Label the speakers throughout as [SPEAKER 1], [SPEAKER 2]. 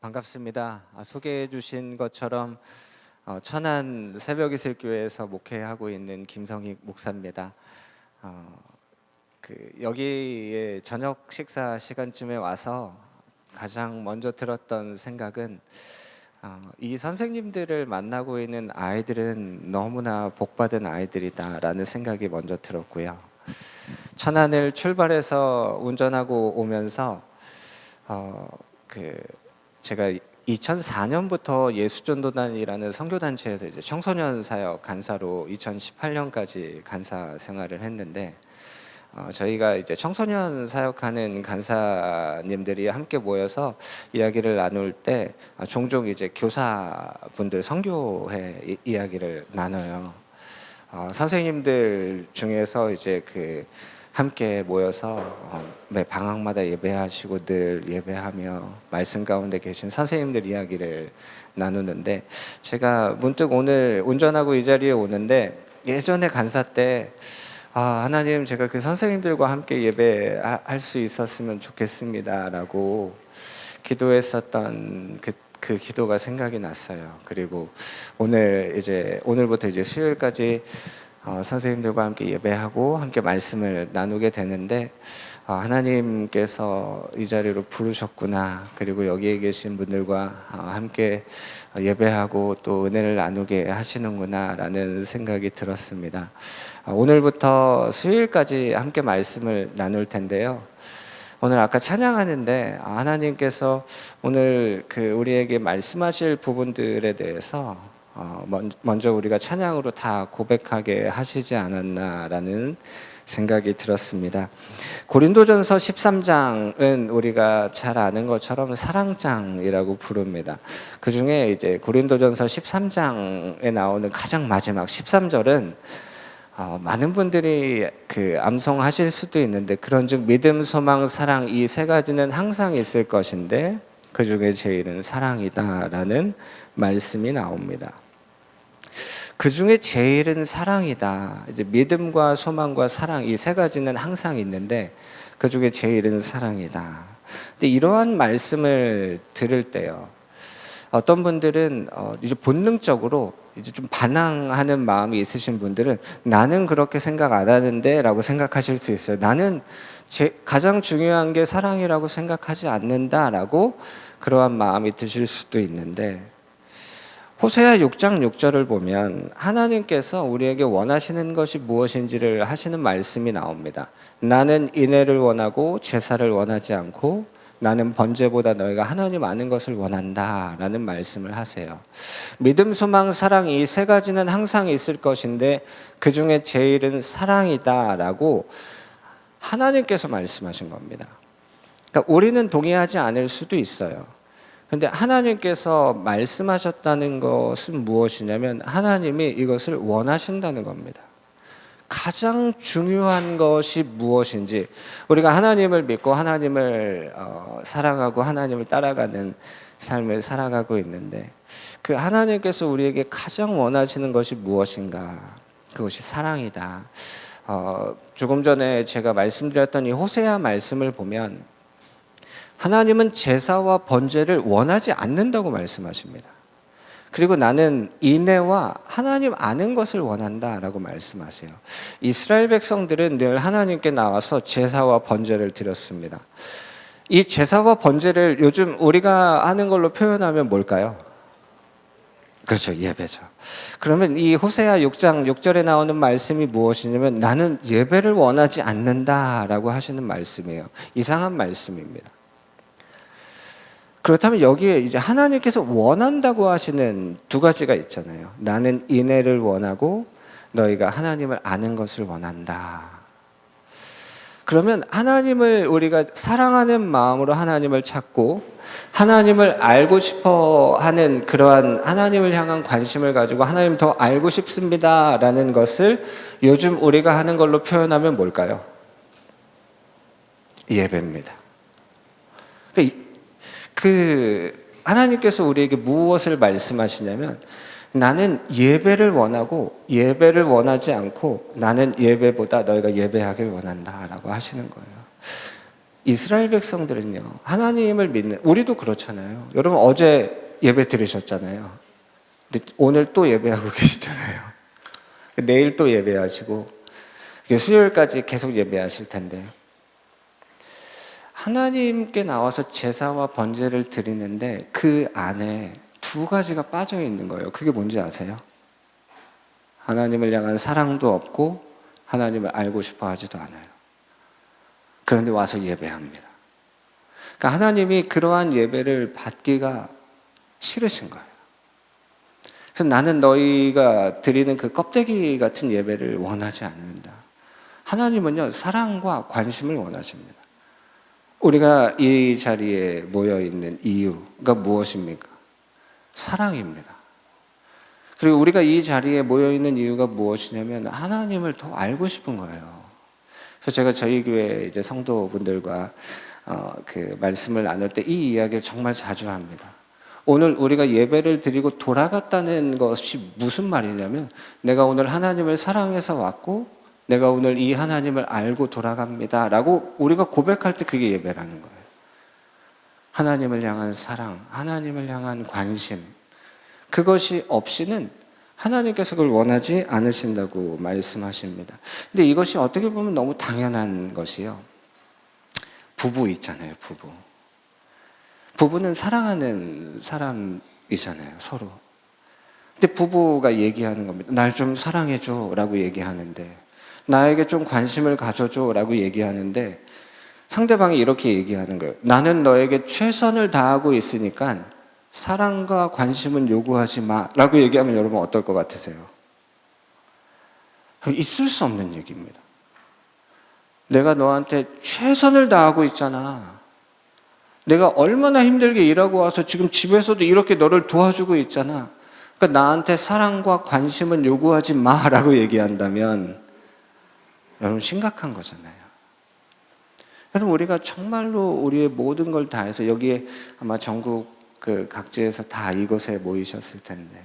[SPEAKER 1] 반갑습니다. 소개해 주신 것처럼 천안 새벽이슬교회에서 목회하고 있는 김성익 목사입니다. 여기에 저녁 식사 시간쯤에 와서 가장 먼저 들었던 생각은 이 선생님들을 만나고 있는 아이들은 너무나 복받은 아이들이다라는 생각이 먼저 들었고요. 천안을 출발해서 운전하고 오면서 제가 2004년부터 예수전도단이라는 선교단체에서 이제 청소년 사역 간사로 2018년까지 간사 생활을 했는데 저희가 이제 청소년 사역하는 간사님들이 함께 모여서 이야기를 나눌 때 종종 이제 교사분들 선교회 이야기를 나눠요. 선생님들 중에서 이제 함께 모여서 매 방학마다 예배하시고 늘 예배하며 말씀 가운데 계신 선생님들 이야기를 나누는데, 제가 문득 오늘 운전하고 이 자리에 오는데 예전에 간사 때 하나님, 제가 그 선생님들과 함께 예배할 수 있었으면 좋겠습니다 라고 기도했었던 그 기도가 생각이 났어요. 그리고 오늘부터 이제 수요일까지 선생님들과 함께 예배하고 함께 말씀을 나누게 되는데, 하나님께서 이 자리로 부르셨구나, 그리고 여기에 계신 분들과 함께 예배하고 또 은혜를 나누게 하시는구나 라는 생각이 들었습니다. 오늘부터 수요일까지 함께 말씀을 나눌 텐데요, 오늘 아까 찬양하는데 하나님께서 오늘 우리에게 말씀하실 부분들에 대해서 먼저 우리가 찬양으로 다 고백하게 하시지 않았나라는 생각이 들었습니다. 고린도전서 13장은 우리가 잘 아는 것처럼 사랑장이라고 부릅니다. 그 중에 이제 고린도전서 13장에 나오는 가장 마지막 13절은 많은 분들이 암송하실 수도 있는데, 그런즉 믿음, 소망, 사랑 이 세 가지는 항상 있을 것인데 그 중에 제일은 사랑이다라는 말씀이 나옵니다. 그 중에 제일은 사랑이다. 이제 믿음과 소망과 사랑 이 세 가지는 항상 있는데 그 중에 제일은 사랑이다. 근데 이러한 말씀을 들을 때요, 어떤 분들은 이제 본능적으로 이제 좀 반항하는 마음이 있으신 분들은 나는 그렇게 생각 안 하는데라고 생각하실 수 있어요. 나는 가장 중요한 게 사랑이라고 생각하지 않는다라고 그러한 마음이 드실 수도 있는데, 호세아 6장 6절을 보면 하나님께서 우리에게 원하시는 것이 무엇인지를 하시는 말씀이 나옵니다. 나는 인애를 원하고 제사를 원하지 않고 나는 번제보다 너희가 하나님 아는 것을 원한다 라는 말씀을 하세요. 믿음, 소망, 사랑 이 세 가지는 항상 있을 것인데 그 중에 제일은 사랑이다 라고 하나님께서 말씀하신 겁니다. 그러니까 우리는 동의하지 않을 수도 있어요. 그런데 하나님께서 말씀하셨다는 것은 무엇이냐면 하나님이 이것을 원하신다는 겁니다. 가장 중요한 것이 무엇인지, 우리가 하나님을 믿고 하나님을 사랑하고 하나님을 따라가는 삶을 살아가고 있는데, 그 하나님께서 우리에게 가장 원하시는 것이 무엇인가? 그것이 사랑이다. 조금 전에 제가 말씀드렸던 이 호세아 말씀을 보면 하나님은 제사와 번제를 원하지 않는다고 말씀하십니다. 그리고 나는 인애와 하나님 아는 것을 원한다라고 말씀하세요. 이스라엘 백성들은 늘 하나님께 나와서 제사와 번제를 드렸습니다. 이 제사와 번제를 요즘 우리가 하는 걸로 표현하면 뭘까요? 그렇죠, 예배죠. 그러면 이 호세아 6장 6절에 나오는 말씀이 무엇이냐면 나는 예배를 원하지 않는다라고 하시는 말씀이에요. 이상한 말씀입니다. 그렇다면 여기에 이제 하나님께서 원한다고 하시는 두 가지가 있잖아요. 나는 인애를 원하고 너희가 하나님을 아는 것을 원한다. 그러면 하나님을 우리가 사랑하는 마음으로 하나님을 찾고 하나님을 알고 싶어 하는 그러한 하나님을 향한 관심을 가지고 하나님 더 알고 싶습니다 라는 것을 요즘 우리가 하는 걸로 표현하면 뭘까요? 예배입니다. 하나님께서 우리에게 무엇을 말씀하시냐면 나는 예배를 원하고 예배를 원하지 않고 나는 예배보다 너희가 예배하길 원한다라고 하시는 거예요. 이스라엘 백성들은요, 하나님을 믿는, 우리도 그렇잖아요. 여러분 어제 예배 들으셨잖아요. 근데 오늘 또 예배하고 계시잖아요. 내일 또 예배하시고 수요일까지 계속 예배하실 텐데, 하나님께 나와서 제사와 번제를 드리는데 그 안에 두 가지가 빠져 있는 거예요. 그게 뭔지 아세요? 하나님을 향한 사랑도 없고 하나님을 알고 싶어 하지도 않아요. 그런데 와서 예배합니다. 그러니까 하나님이 그러한 예배를 받기가 싫으신 거예요. 그래서 나는 너희가 드리는 그 껍데기 같은 예배를 원하지 않는다. 하나님은요, 사랑과 관심을 원하십니다. 우리가 이 자리에 모여 있는 이유가 무엇입니까? 사랑입니다. 그리고 우리가 이 자리에 모여 있는 이유가 무엇이냐면 하나님을 더 알고 싶은 거예요. 그래서 제가 저희 교회 이제 성도분들과 그 말씀을 나눌 때 이 이야기를 정말 자주 합니다. 오늘 우리가 예배를 드리고 돌아갔다는 것이 무슨 말이냐면, 내가 오늘 하나님을 사랑해서 왔고 내가 오늘 이 하나님을 알고 돌아갑니다 라고 우리가 고백할 때 그게 예배라는 거예요. 하나님을 향한 사랑, 하나님을 향한 관심, 그것이 없이는 하나님께서 그걸 원하지 않으신다고 말씀하십니다. 근데 이것이 어떻게 보면 너무 당연한 것이요, 부부 있잖아요. 부부는 사랑하는 사람이잖아요, 서로. 근데 부부가 얘기하는 겁니다. 날 좀 사랑해줘 라고 얘기하는데, 나에게 좀 관심을 가져줘 라고 얘기하는데, 상대방이 이렇게 얘기하는 거예요. 나는 너에게 최선을 다하고 있으니까 사랑과 관심은 요구하지 마 라고 얘기하면 여러분 어떨 것 같으세요? 있을 수 없는 얘기입니다. 내가 너한테 최선을 다하고 있잖아. 내가 얼마나 힘들게 일하고 와서 지금 집에서도 이렇게 너를 도와주고 있잖아. 그러니까 나한테 사랑과 관심은 요구하지 마 라고 얘기한다면 여러분 심각한 거잖아요. 여러분 우리가 정말로 우리의 모든 걸 다해서, 여기에 아마 전국 그 각지에서 다 이곳에 모이셨을 텐데,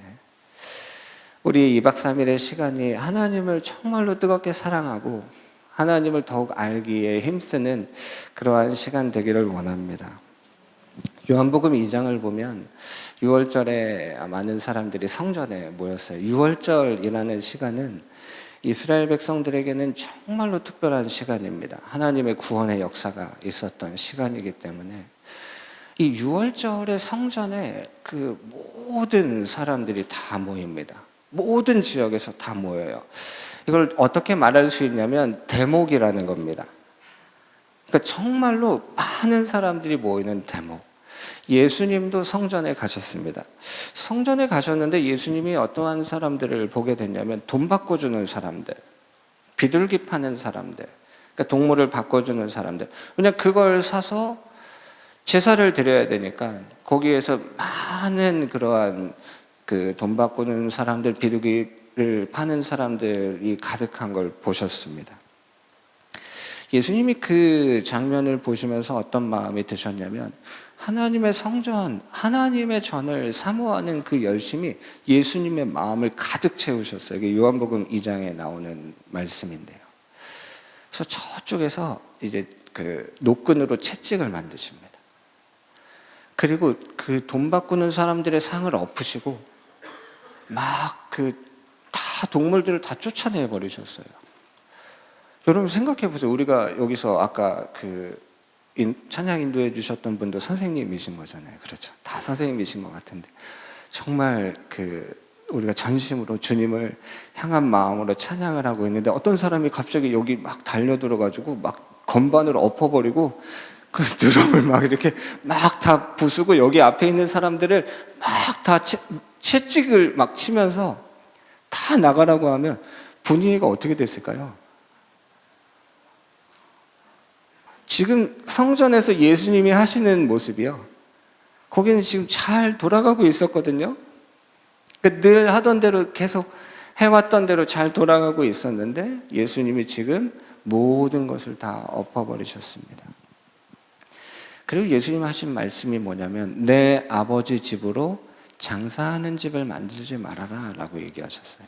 [SPEAKER 1] 우리 2박 3일의 시간이 하나님을 정말로 뜨겁게 사랑하고 하나님을 더욱 알기에 힘쓰는 그러한 시간 되기를 원합니다. 요한복음 2장을 보면 6월절에 많은 사람들이 성전에 모였어요. 6월절이라는 시간은 이스라엘 백성들에게는 정말로 특별한 시간입니다. 하나님의 구원의 역사가 있었던 시간이기 때문에 이 6월절의 성전에 그 모든 사람들이 다 모입니다. 모든 지역에서 다 모여요. 이걸 어떻게 말할 수 있냐면 대목이라는 겁니다. 그러니까 정말로 많은 사람들이 모이는 대목. 예수님도 성전에 가셨습니다. 성전에 가셨는데 예수님이 어떠한 사람들을 보게 됐냐면, 돈 바꿔주는 사람들, 비둘기 파는 사람들, 그러니까 동물을 바꿔주는 사람들. 왜냐하면 그걸 사서 제사를 드려야 되니까 거기에서 많은 그러한 그 돈 바꾸는 사람들, 비둘기를 파는 사람들이 가득한 걸 보셨습니다. 예수님이 그 장면을 보시면서 어떤 마음이 드셨냐면, 하나님의 성전, 하나님의 전을 사모하는 그 열심이 예수님의 마음을 가득 채우셨어요. 이게 요한복음 2장에 나오는 말씀인데요. 그래서 저쪽에서 이제 그 노끈으로 채찍을 만드십니다. 그리고 그 돈 바꾸는 사람들의 상을 엎으시고 막 그 다 동물들을 다 쫓아내 버리셨어요. 여러분 생각해 보세요. 우리가 여기서 아까 그 찬양 인도해 주셨던 분도 선생님이신 거잖아요. 그렇죠. 다 선생님이신 것 같은데, 정말 그 우리가 전심으로 주님을 향한 마음으로 찬양을 하고 있는데 어떤 사람이 갑자기 여기 막 달려들어가지고 막 건반으로 엎어버리고 그 드럼을 막 이렇게 막 다 부수고 여기 앞에 있는 사람들을 막 다 채찍을 막 치면서 다 나가라고 하면 분위기가 어떻게 됐을까요? 지금 성전에서 예수님이 하시는 모습이요, 거기는 지금 잘 돌아가고 있었거든요. 늘 하던 대로 계속 해왔던 대로 잘 돌아가고 있었는데 예수님이 지금 모든 것을 다 엎어버리셨습니다. 그리고 예수님 하신 말씀이 뭐냐면, 내 아버지 집으로 장사하는 집을 만들지 말아라 라고 얘기하셨어요.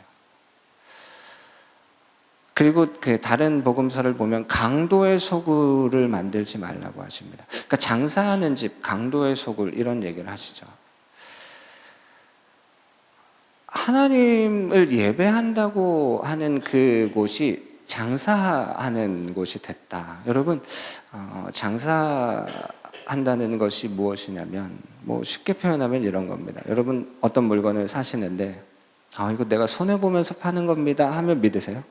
[SPEAKER 1] 그리고 그 다른 복음서를 보면 강도의 소굴을 만들지 말라고 하십니다. 그러니까 장사하는 집, 강도의 소굴 이런 얘기를 하시죠. 하나님을 예배한다고 하는 그곳이 장사하는 곳이 됐다. 여러분, 장사한다는 것이 무엇이냐면, 뭐 쉽게 표현하면 이런 겁니다. 여러분 어떤 물건을 사시는데, 이거 내가 손해보면서 파는 겁니다 하면 믿으세요?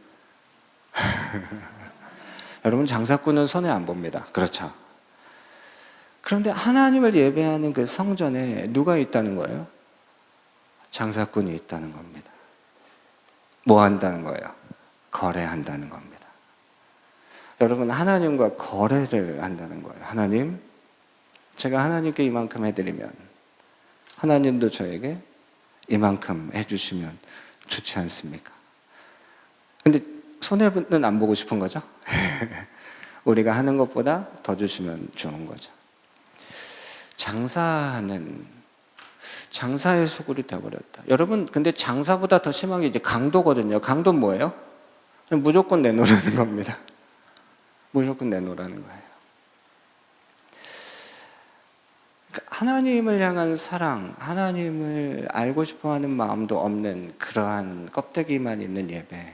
[SPEAKER 1] 여러분, 장사꾼은 손해 안 봅니다. 그렇죠? 그런데 하나님을 예배하는 그 성전에 누가 있다는 거예요? 장사꾼이 있다는 겁니다. 뭐 한다는 거예요? 거래한다는 겁니다. 여러분, 하나님과 거래를 한다는 거예요. 하나님, 제가 하나님께 이만큼 해드리면 하나님도 저에게 이만큼 해주시면 좋지 않습니까? 근데 손해는 안 보고 싶은 거죠? 우리가 하는 것보다 더 주시면 좋은 거죠. 장사의 소굴이 되어버렸다. 여러분, 근데 장사보다 더 심한 게 이제 강도거든요. 강도는 뭐예요? 무조건 내놓으라는 겁니다. 무조건 내놓으라는 거예요. 그러니까 하나님을 향한 사랑, 하나님을 알고 싶어하는 마음도 없는 그러한 껍데기만 있는 예배.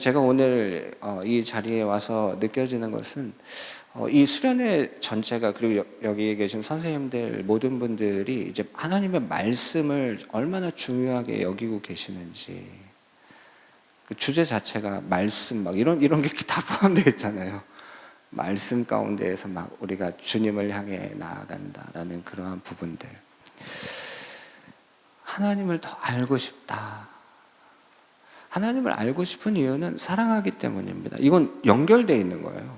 [SPEAKER 1] 제가 오늘 이 자리에 와서 느껴지는 것은 이 수련회 전체가, 그리고 여기에 계신 선생님들 모든 분들이 이제 하나님의 말씀을 얼마나 중요하게 여기고 계시는지. 그 주제 자체가 말씀, 막 이런 게 다 포함되어 있잖아요. 말씀 가운데에서 막 우리가 주님을 향해 나아간다라는 그러한 부분들. 하나님을 더 알고 싶다. 하나님을 알고 싶은 이유는 사랑하기 때문입니다. 이건 연결되어 있는 거예요.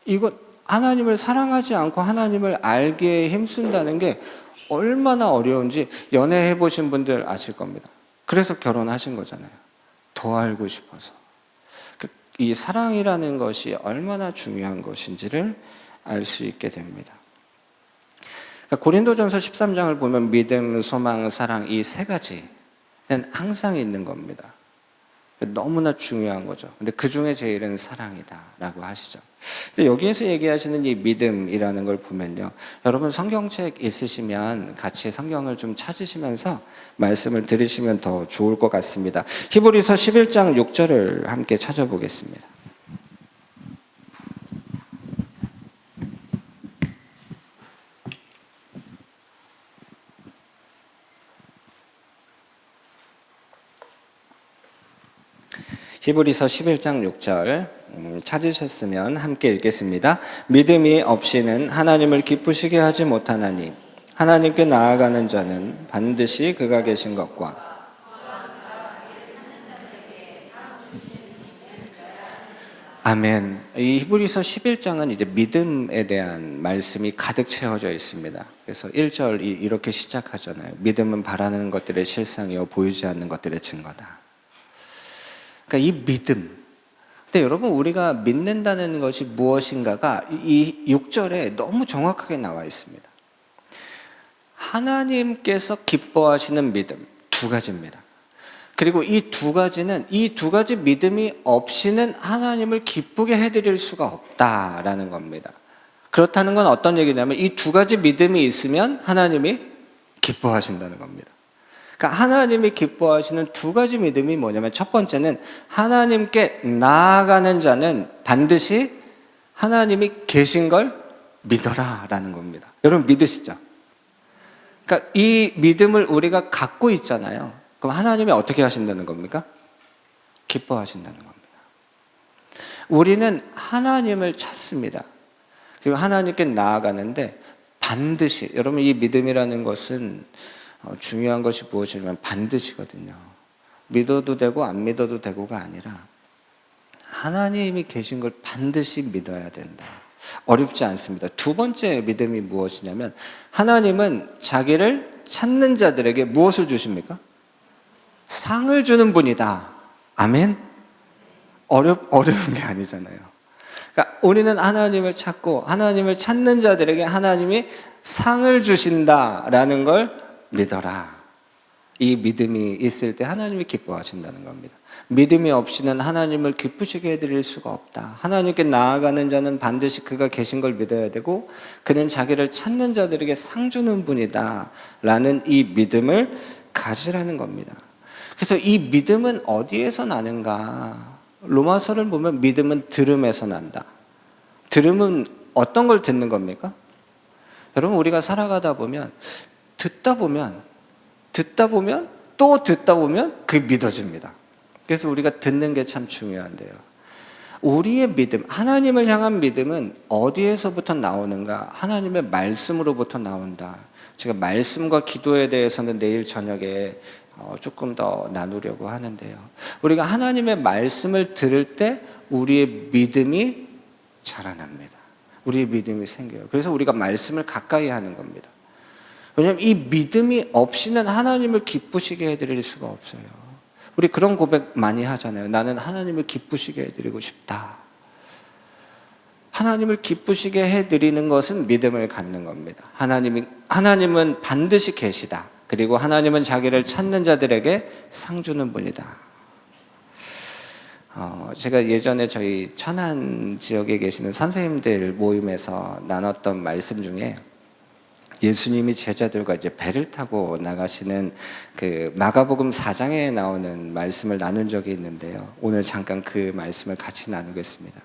[SPEAKER 1] 이거 하나님을 사랑하지 않고 하나님을 알기에 힘쓴다는 게 얼마나 어려운지 연애해 보신 분들 아실 겁니다. 그래서 결혼하신 거잖아요. 더 알고 싶어서. 이 사랑이라는 것이 얼마나 중요한 것인지를 알 수 있게 됩니다. 고린도전서 13장을 보면 믿음, 소망, 사랑, 이 세 가지는 항상 있는 겁니다. 너무나 중요한 거죠. 근데 그 중에 제일은 사랑이다라고 하시죠. 근데 여기에서 얘기하시는 이 믿음이라는 걸 보면요, 여러분 성경책 있으시면 같이 성경을 좀 찾으시면서 말씀을 들으시면 더 좋을 것 같습니다. 히브리서 11장 6절을 함께 찾아보겠습니다. 히브리서 11장 6절 찾으셨으면 함께 읽겠습니다. 믿음이 없이는 하나님을 기쁘시게 하지 못하나니 하나님께 나아가는 자는 반드시 그가 계신 것과 아멘. 이 히브리서 11장은 이제 믿음에 대한 말씀이 가득 채워져 있습니다. 그래서 1절이 이렇게 시작하잖아요. 믿음은 바라는 것들의 실상이요 보이지 않는 것들의 증거다. 그러니까 이 믿음. 근데 여러분, 우리가 믿는다는 것이 무엇인가가 이 6절에 너무 정확하게 나와 있습니다. 하나님께서 기뻐하시는 믿음 두 가지입니다. 그리고 이 두 가지는, 이 두 가지 믿음이 없이는 하나님을 기쁘게 해드릴 수가 없다라는 겁니다. 그렇다는 건 어떤 얘기냐면 이 두 가지 믿음이 있으면 하나님이 기뻐하신다는 겁니다. 그러니까 하나님이 기뻐하시는 두 가지 믿음이 뭐냐면, 첫 번째는 하나님께 나아가는 자는 반드시 하나님이 계신 걸 믿어라라는 겁니다. 여러분 믿으시죠? 그러니까 이 믿음을 우리가 갖고 있잖아요. 그럼 하나님이 어떻게 하신다는 겁니까? 기뻐하신다는 겁니다. 우리는 하나님을 찾습니다. 그리고 하나님께 나아가는데 반드시, 여러분 이 믿음이라는 것은 중요한 것이 무엇이냐면 반드시거든요. 믿어도 되고 안 믿어도 되고가 아니라 하나님이 계신 걸 반드시 믿어야 된다. 어렵지 않습니다. 두 번째 믿음이 무엇이냐면, 하나님은 자기를 찾는 자들에게 무엇을 주십니까? 상을 주는 분이다. 아멘? 어려운 게 아니잖아요. 그러니까 우리는 하나님을 찾고 하나님을 찾는 자들에게 하나님이 상을 주신다라는 걸 믿어라. 이 믿음이 있을 때 하나님이 기뻐하신다는 겁니다. 믿음이 없이는 하나님을 기쁘시게 해드릴 수가 없다. 하나님께 나아가는 자는 반드시 그가 계신 걸 믿어야 되고 그는 자기를 찾는 자들에게 상 주는 분이다 라는 이 믿음을 가지라는 겁니다. 그래서 이 믿음은 어디에서 나는가? 로마서를 보면 믿음은 들음에서 난다. 들음은 어떤 걸 듣는 겁니까? 여러분, 우리가 살아가다 보면 듣다 보면 또 듣다 보면 그게 믿어집니다. 그래서 우리가 듣는 게 참 중요한데요. 우리의 믿음, 하나님을 향한 믿음은 어디에서부터 나오는가? 하나님의 말씀으로부터 나온다. 제가 말씀과 기도에 대해서는 내일 저녁에 조금 더 나누려고 하는데요. 우리가 하나님의 말씀을 들을 때 우리의 믿음이 자라납니다. 우리의 믿음이 생겨요. 그래서 우리가 말씀을 가까이 하는 겁니다. 왜냐하면 이 믿음이 없이는 하나님을 기쁘시게 해드릴 수가 없어요. 우리 그런 고백 많이 하잖아요. 나는 하나님을 기쁘시게 해드리고 싶다. 하나님을 기쁘시게 해드리는 것은 믿음을 갖는 겁니다. 하나님은 반드시 계시다. 그리고 하나님은 자기를 찾는 자들에게 상 주는 분이다. 제가 예전에 저희 천안 지역에 계시는 선생님들 모임에서 나눴던 말씀 중에 예수님이 제자들과 이제 배를 타고 나가시는 그 마가복음 4장에 나오는 말씀을 나눈 적이 있는데요. 오늘 잠깐 그 말씀을 같이 나누겠습니다.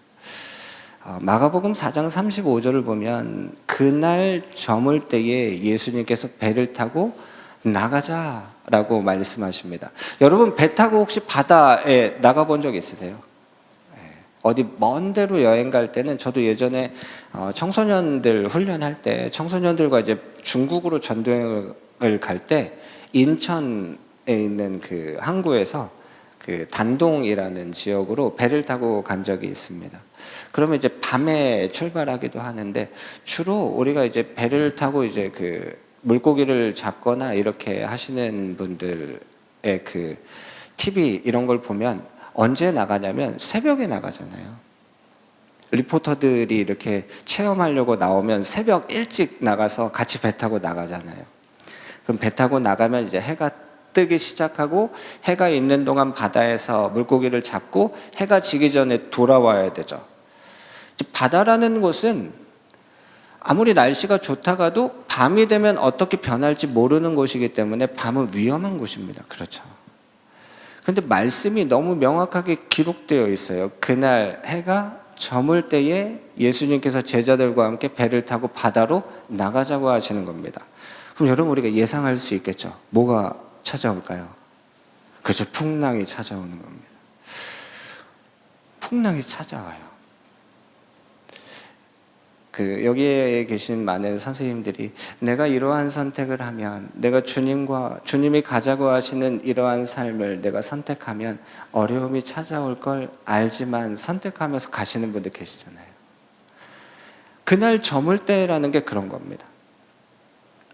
[SPEAKER 1] 마가복음 4장 35절을 보면 그날 저물 때에 예수님께서 배를 타고 나가자라고 말씀하십니다. 여러분, 배 타고 혹시 바다에 나가본 적 있으세요? 어디 먼 데로 여행 갈 때는 저도 예전에 청소년들 훈련할 때 청소년들과 이제 중국으로 전도여행을 갈 때 인천에 있는 그 항구에서 그 단동이라는 지역으로 배를 타고 간 적이 있습니다. 그러면 이제 밤에 출발하기도 하는데 주로 우리가 이제 배를 타고 이제 그 물고기를 잡거나 이렇게 하시는 분들의 그 TV 이런 걸 보면 언제 나가냐면 새벽에 나가잖아요. 리포터들이 이렇게 체험하려고 나오면 새벽 일찍 나가서 같이 배 타고 나가잖아요. 그럼 배 타고 나가면 이제 해가 뜨기 시작하고 해가 있는 동안 바다에서 물고기를 잡고 해가 지기 전에 돌아와야 되죠. 바다라는 곳은 아무리 날씨가 좋다가도 밤이 되면 어떻게 변할지 모르는 곳이기 때문에 밤은 위험한 곳입니다. 그렇죠. 그런데 말씀이 너무 명확하게 기록되어 있어요. 그날 해가 저물 때에 예수님께서 제자들과 함께 배를 타고 바다로 나가자고 하시는 겁니다. 그럼 여러분, 우리가 예상할 수 있겠죠. 뭐가 찾아올까요? 그렇죠. 풍랑이 찾아오는 겁니다. 풍랑이 찾아와요. 여기에 계신 많은 선생님들이 내가 이러한 선택을 하면, 내가 주님이 가자고 하시는 이러한 삶을 내가 선택하면 어려움이 찾아올 걸 알지만 선택하면서 가시는 분들 계시잖아요. 그날 저물 때라는 게 그런 겁니다.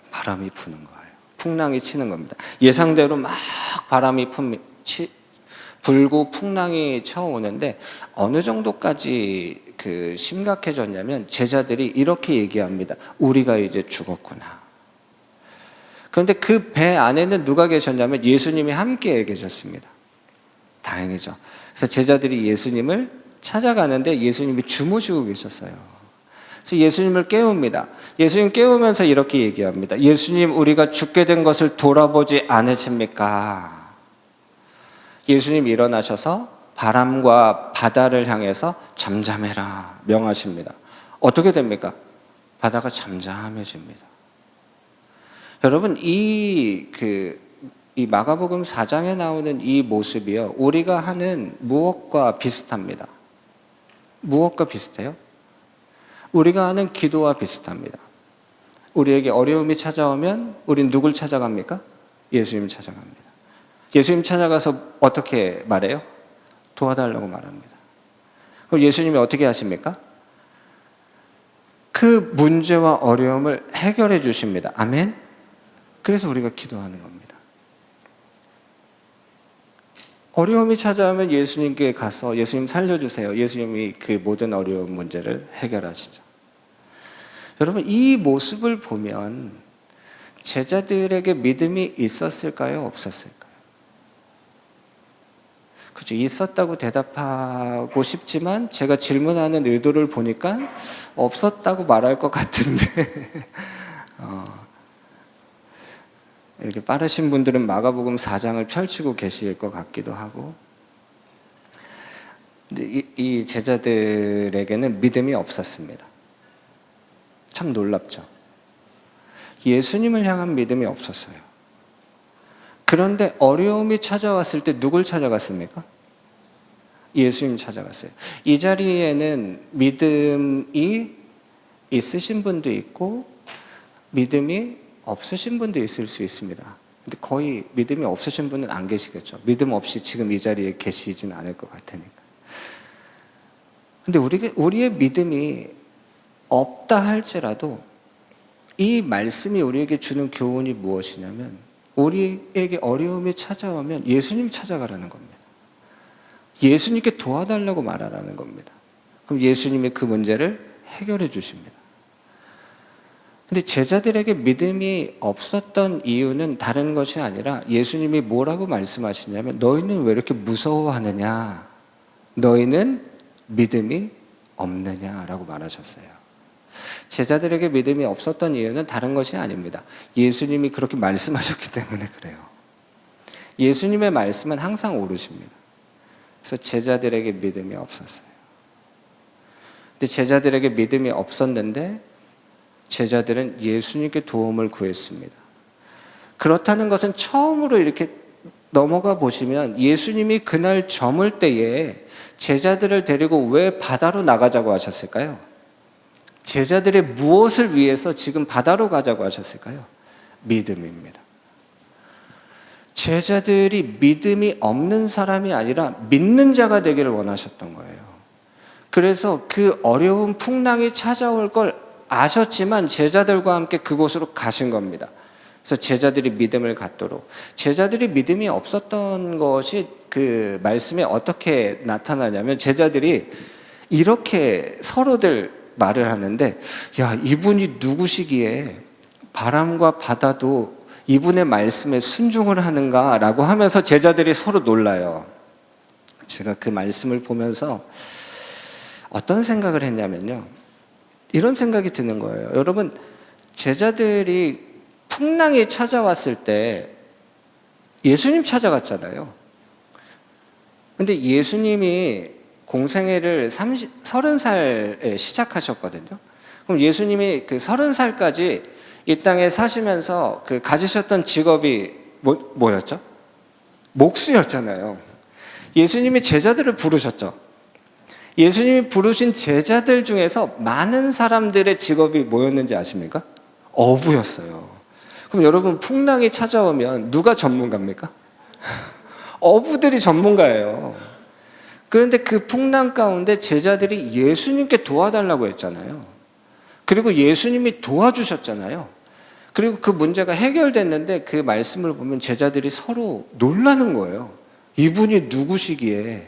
[SPEAKER 1] 바람이 부는 거예요. 풍랑이 치는 겁니다. 예상대로 막 바람이 불고 풍랑이 쳐오는데 어느 정도까지 심각해졌냐면 제자들이 이렇게 얘기합니다. 우리가 이제 죽었구나. 그런데 그 배 안에는 누가 계셨냐면 예수님이 함께 계셨습니다. 다행이죠. 그래서 제자들이 예수님을 찾아가는데 예수님이 주무시고 계셨어요. 그래서 예수님을 깨웁니다. 예수님 깨우면서 이렇게 얘기합니다. 예수님, 우리가 죽게 된 것을 돌아보지 않으십니까? 예수님 일어나셔서 바람과 바다를 향해서 잠잠해라 명하십니다. 어떻게 됩니까? 바다가 잠잠해집니다. 여러분, 이 마가복음 4장에 나오는 이 모습이요, 우리가 하는 무엇과 비슷합니다. 무엇과 비슷해요? 우리가 하는 기도와 비슷합니다. 우리에게 어려움이 찾아오면 우린 누굴 찾아갑니까? 예수님 찾아갑니다. 예수님 찾아가서 어떻게 말해요? 도와달라고 말합니다. 그럼 예수님이 어떻게 하십니까? 그 문제와 어려움을 해결해 주십니다. 아멘? 그래서 우리가 기도하는 겁니다. 어려움이 찾아오면 예수님께 가서 예수님 살려주세요. 예수님이 그 모든 어려운 문제를 해결하시죠. 여러분, 이 모습을 보면 제자들에게 믿음이 있었을까요? 없었을까요? 그죠? 있었다고 대답하고 싶지만 제가 질문하는 의도를 보니까 없었다고 말할 것 같은데 이렇게 빠르신 분들은 마가복음 4장을 펼치고 계실 것 같기도 하고, 근데 이 제자들에게는 믿음이 없었습니다. 참 놀랍죠. 예수님을 향한 믿음이 없었어요. 그런데 어려움이 찾아왔을 때 누굴 찾아갔습니까? 예수님 찾아갔어요. 이 자리에는 믿음이 있으신 분도 있고 믿음이 없으신 분도 있을 수 있습니다. 근데 거의 믿음이 없으신 분은 안 계시겠죠. 믿음 없이 지금 이 자리에 계시진 않을 것 같으니까. 근데 우리의 믿음이 없다 할지라도 이 말씀이 우리에게 주는 교훈이 무엇이냐면, 우리에게 어려움이 찾아오면 예수님 찾아가라는 겁니다. 예수님께 도와달라고 말하라는 겁니다. 그럼 예수님이 그 문제를 해결해 주십니다. 근데 제자들에게 믿음이 없었던 이유는 다른 것이 아니라 예수님이 뭐라고 말씀하시냐면, 너희는 왜 이렇게 무서워하느냐? 너희는 믿음이 없느냐라고 말하셨어요. 제자들에게 믿음이 없었던 이유는 다른 것이 아닙니다. 예수님이 그렇게 말씀하셨기 때문에 그래요. 예수님의 말씀은 항상 옳으십니다. 그래서 제자들에게 믿음이 없었어요. 근데 제자들에게 믿음이 없었는데 제자들은 예수님께 도움을 구했습니다. 그렇다는 것은 처음으로 이렇게 넘어가 보시면 예수님이 그날 저물 때에 제자들을 데리고 왜 바다로 나가자고 하셨을까요? 제자들의 무엇을 위해서 지금 바다로 가자고 하셨을까요? 믿음입니다. 제자들이 믿음이 없는 사람이 아니라 믿는 자가 되기를 원하셨던 거예요. 그래서 그 어려운 풍랑이 찾아올 걸 아셨지만 제자들과 함께 그곳으로 가신 겁니다. 그래서 제자들이 믿음을 갖도록. 제자들이 믿음이 없었던 것이 그 말씀에 어떻게 나타나냐면, 제자들이 이렇게 서로들 말을 하는데, 야, 이분이 누구시기에 바람과 바다도 이분의 말씀에 순종을 하는가라고 하면서 제자들이 서로 놀라요. 제가 그 말씀을 보면서 어떤 생각을 했냐면요, 이런 생각이 드는 거예요. 여러분, 제자들이 풍랑이 찾아왔을 때 예수님 찾아갔잖아요. 근데 예수님이 공생애를 30살에 시작하셨거든요. 그럼 예수님이 그 30살까지 이 땅에 사시면서 그 가지셨던 직업이 뭐였죠? 목수였잖아요. 예수님이 제자들을 부르셨죠. 예수님이 부르신 제자들 중에서 많은 사람들의 직업이 뭐였는지 아십니까? 어부였어요. 그럼 여러분, 풍랑이 찾아오면 누가 전문가입니까? 어부들이 전문가예요. 그런데 그 풍랑 가운데 제자들이 예수님께 도와달라고 했잖아요. 그리고 예수님이 도와주셨잖아요. 그리고 그 문제가 해결됐는데 그 말씀을 보면 제자들이 서로 놀라는 거예요. 이분이 누구시기에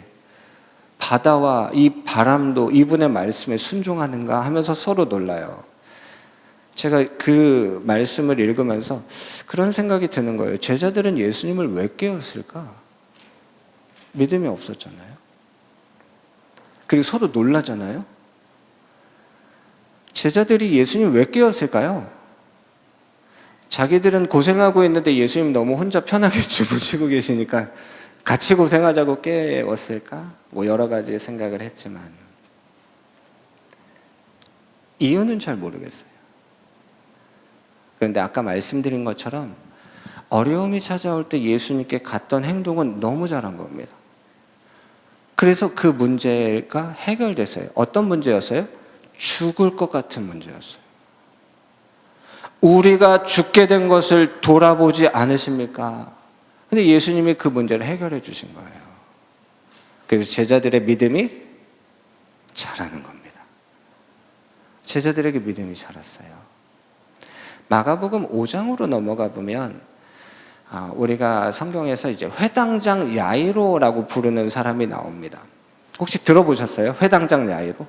[SPEAKER 1] 바다와 이 바람도 이분의 말씀에 순종하는가 하면서 서로 놀라요. 제가 그 말씀을 읽으면서 그런 생각이 드는 거예요. 제자들은 예수님을 왜 깨웠을까? 믿음이 없었잖아요. 그리고 서로 놀라잖아요. 제자들이 예수님 왜 깨웠을까요? 자기들은 고생하고 있는데 예수님 너무 혼자 편하게 주무시고 계시니까 같이 고생하자고 깨웠을까? 뭐 여러 가지 생각을 했지만 이유는 잘 모르겠어요. 그런데 아까 말씀드린 것처럼 어려움이 찾아올 때 예수님께 갔던 행동은 너무 잘한 겁니다. 그래서 그 문제가 해결됐어요. 어떤 문제였어요? 죽을 것 같은 문제였어요. 우리가 죽게 된 것을 돌아보지 않으십니까? 근데 예수님이 그 문제를 해결해 주신 거예요. 그래서 제자들의 믿음이 자라는 겁니다. 제자들에게 믿음이 자랐어요. 마가복음 5장으로 넘어가 보면 우리가 성경에서 이제 회당장 야이로라고 부르는 사람이 나옵니다. 혹시 들어보셨어요? 회당장 야이로?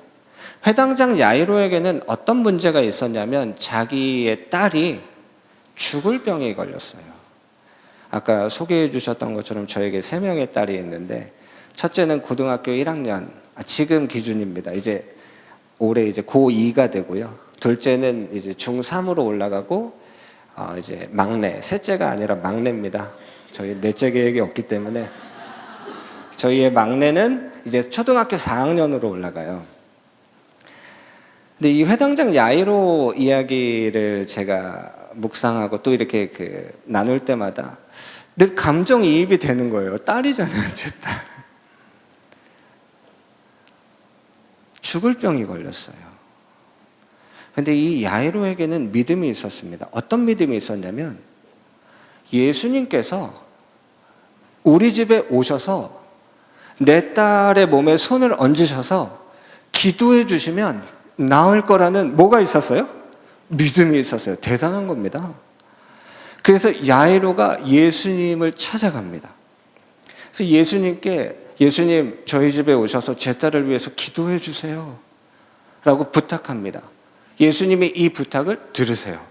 [SPEAKER 1] 회당장 야이로에게는 어떤 문제가 있었냐면 자기의 딸이 죽을 병이 걸렸어요. 아까 소개해 주셨던 것처럼 저에게 3명의 딸이 있는데, 첫째는 고등학교 1학년, 지금 기준입니다. 이제 올해 이제 고2가 되고요. 둘째는 이제 중3으로 올라가고, 이제 막내, 셋째가 아니라 막내입니다. 저희 넷째 계획이 없기 때문에 저희의 막내는 이제 초등학교 4학년으로 올라가요. 근데 이 회당장 야이로 이야기를 제가 묵상하고 또 이렇게 나눌 때마다 늘 감정이입이 되는 거예요. 딸이잖아요, 제 딸. 죽을 병이 걸렸어요. 근데 이 야이로에게는 믿음이 있었습니다. 어떤 믿음이 있었냐면, 예수님께서 우리 집에 오셔서 내 딸의 몸에 손을 얹으셔서 기도해 주시면 나을 거라는 뭐가 있었어요? 믿음이 있었어요. 대단한 겁니다. 그래서 야이로가 예수님을 찾아갑니다. 그래서 예수님 저희 집에 오셔서 제 딸을 위해서 기도해 주세요 라고 부탁합니다. 예수님이 이 부탁을 들으세요.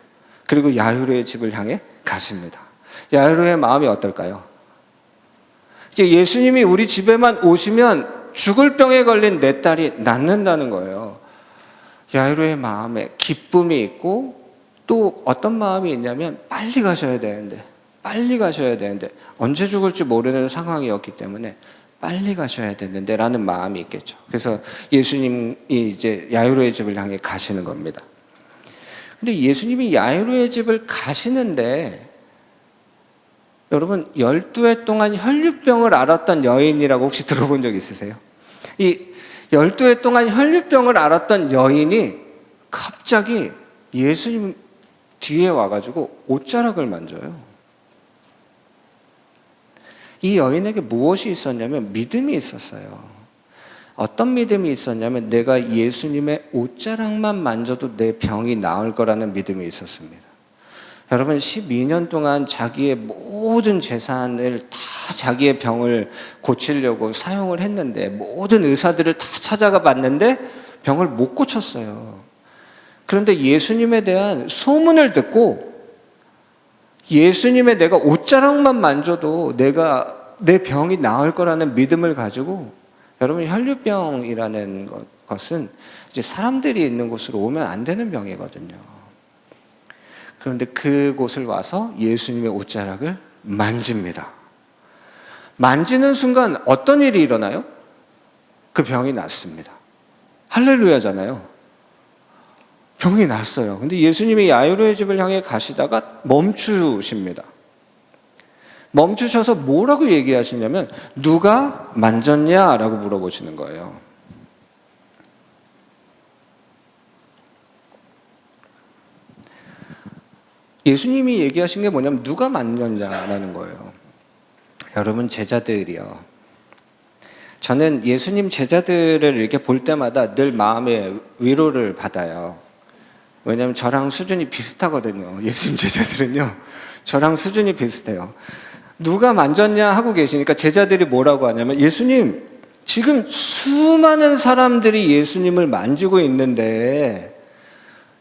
[SPEAKER 1] 그리고 야이로의 집을 향해 가십니다. 야이로의 마음이 어떨까요? 이제 예수님이 우리 집에만 오시면 죽을 병에 걸린 내 딸이 낫는다는 거예요. 야이로의 마음에 기쁨이 있고, 또 어떤 마음이 있냐면 빨리 가셔야 되는데 언제 죽을지 모르는 상황이었기 때문에 빨리 가셔야 되는데 라는 마음이 있겠죠. 그래서 예수님이 이제 야이로의 집을 향해 가시는 겁니다. 근데 예수님이 야이로의 집을 가시는데, 여러분 12해 동안 혈류병을 앓았던 여인이라고 혹시 들어본 적 있으세요? 이 12해 동안 혈류병을 앓았던 여인이 갑자기 예수님 뒤에 와가지고 옷자락을 만져요. 이 여인에게 무엇이 있었냐면 믿음이 있었어요. 어떤 믿음이 있었냐면, 내가 예수님의 옷자락만 만져도 내 병이 나을 거라는 믿음이 있었습니다. 여러분 12년 동안 자기의 모든 재산을 다 자기의 병을 고치려고 사용을 했는데, 모든 의사들을 다 찾아가 봤는데 병을 못 고쳤어요. 그런데 예수님에 대한 소문을 듣고, 예수님의 내가 옷자락만 만져도 내 병이 나을 거라는 믿음을 가지고, 여러분 혈류병이라는 것은 이제 사람들이 있는 곳으로 오면 안 되는 병이거든요. 그런데 그곳을 와서 예수님의 옷자락을 만집니다. 만지는 순간 어떤 일이 일어나요? 그 병이 낫습니다. 할렐루야잖아요. 병이 났어요. 근데 예수님이 야이로의 집을 향해 가시다가 멈추십니다. 멈추셔서 뭐라고 얘기하시냐면, 누가 만졌냐? 라고 물어보시는 거예요. 예수님이 얘기하신 게 뭐냐면, 누가 만졌냐라는 거예요. 여러분 제자들이요. 저는 예수님 제자들을 이렇게 볼 때마다 늘 마음에 위로를 받아요. 왜냐하면 저랑 수준이 비슷하거든요. 예수님 제자들은요, 저랑 수준이 비슷해요. 누가 만졌냐 하고 계시니까 제자들이 뭐라고 하냐면, 예수님, 지금 수많은 사람들이 예수님을 만지고 있는데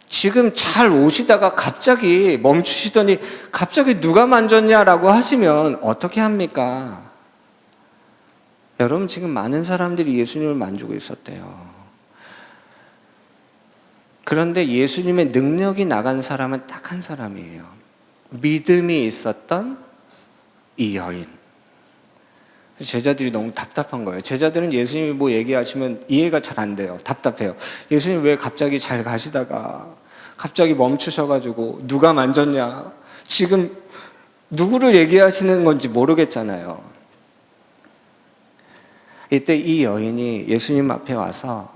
[SPEAKER 1] 지금 잘 오시다가 갑자기 멈추시더니 갑자기 누가 만졌냐라고 하시면 어떻게 합니까? 여러분 지금 많은 사람들이 예수님을 만지고 있었대요. 그런데 예수님의 능력이 나간 사람은 딱 한 사람이에요. 믿음이 있었던 이 여인. 제자들이 너무 답답한 거예요. 제자들은 예수님이 뭐 얘기하시면 이해가 잘 안 돼요. 답답해요. 예수님 왜 갑자기 잘 가시다가 갑자기 멈추셔가지고 누가 만졌냐? 지금 누구를 얘기하시는 건지 모르겠잖아요. 이때 이 여인이 예수님 앞에 와서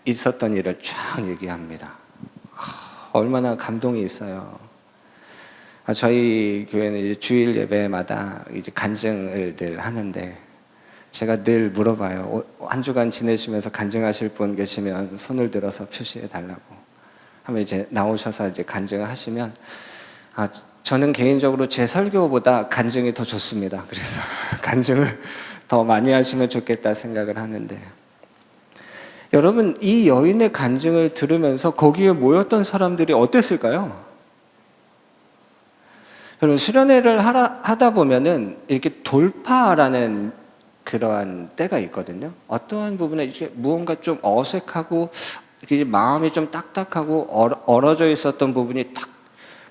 [SPEAKER 1] 있었던 일을 쫙 얘기합니다. 얼마나 감동이 있어요. 저희 교회는 이제 주일 예배마다 이제 간증을 늘 하는데, 제가 늘 물어봐요. 한 주간 지내시면서 간증하실 분 계시면 손을 들어서 표시해 달라고 하면, 이제 나오셔서 이제 간증을 하시면, 저는 개인적으로 제 설교보다 간증이 더 좋습니다. 그래서 간증을 더 많이 하시면 좋겠다 생각을 하는데, 여러분 이 여인의 간증을 들으면서 거기에 모였던 사람들이 어땠을까요? 여러분 수련회를 하다 보면은 이렇게 돌파라는 그러한 때가 있거든요. 어떠한 부분에 이제 무언가 좀 어색하고 이렇게 마음이 좀 딱딱하고 얼어져 있었던 부분이 딱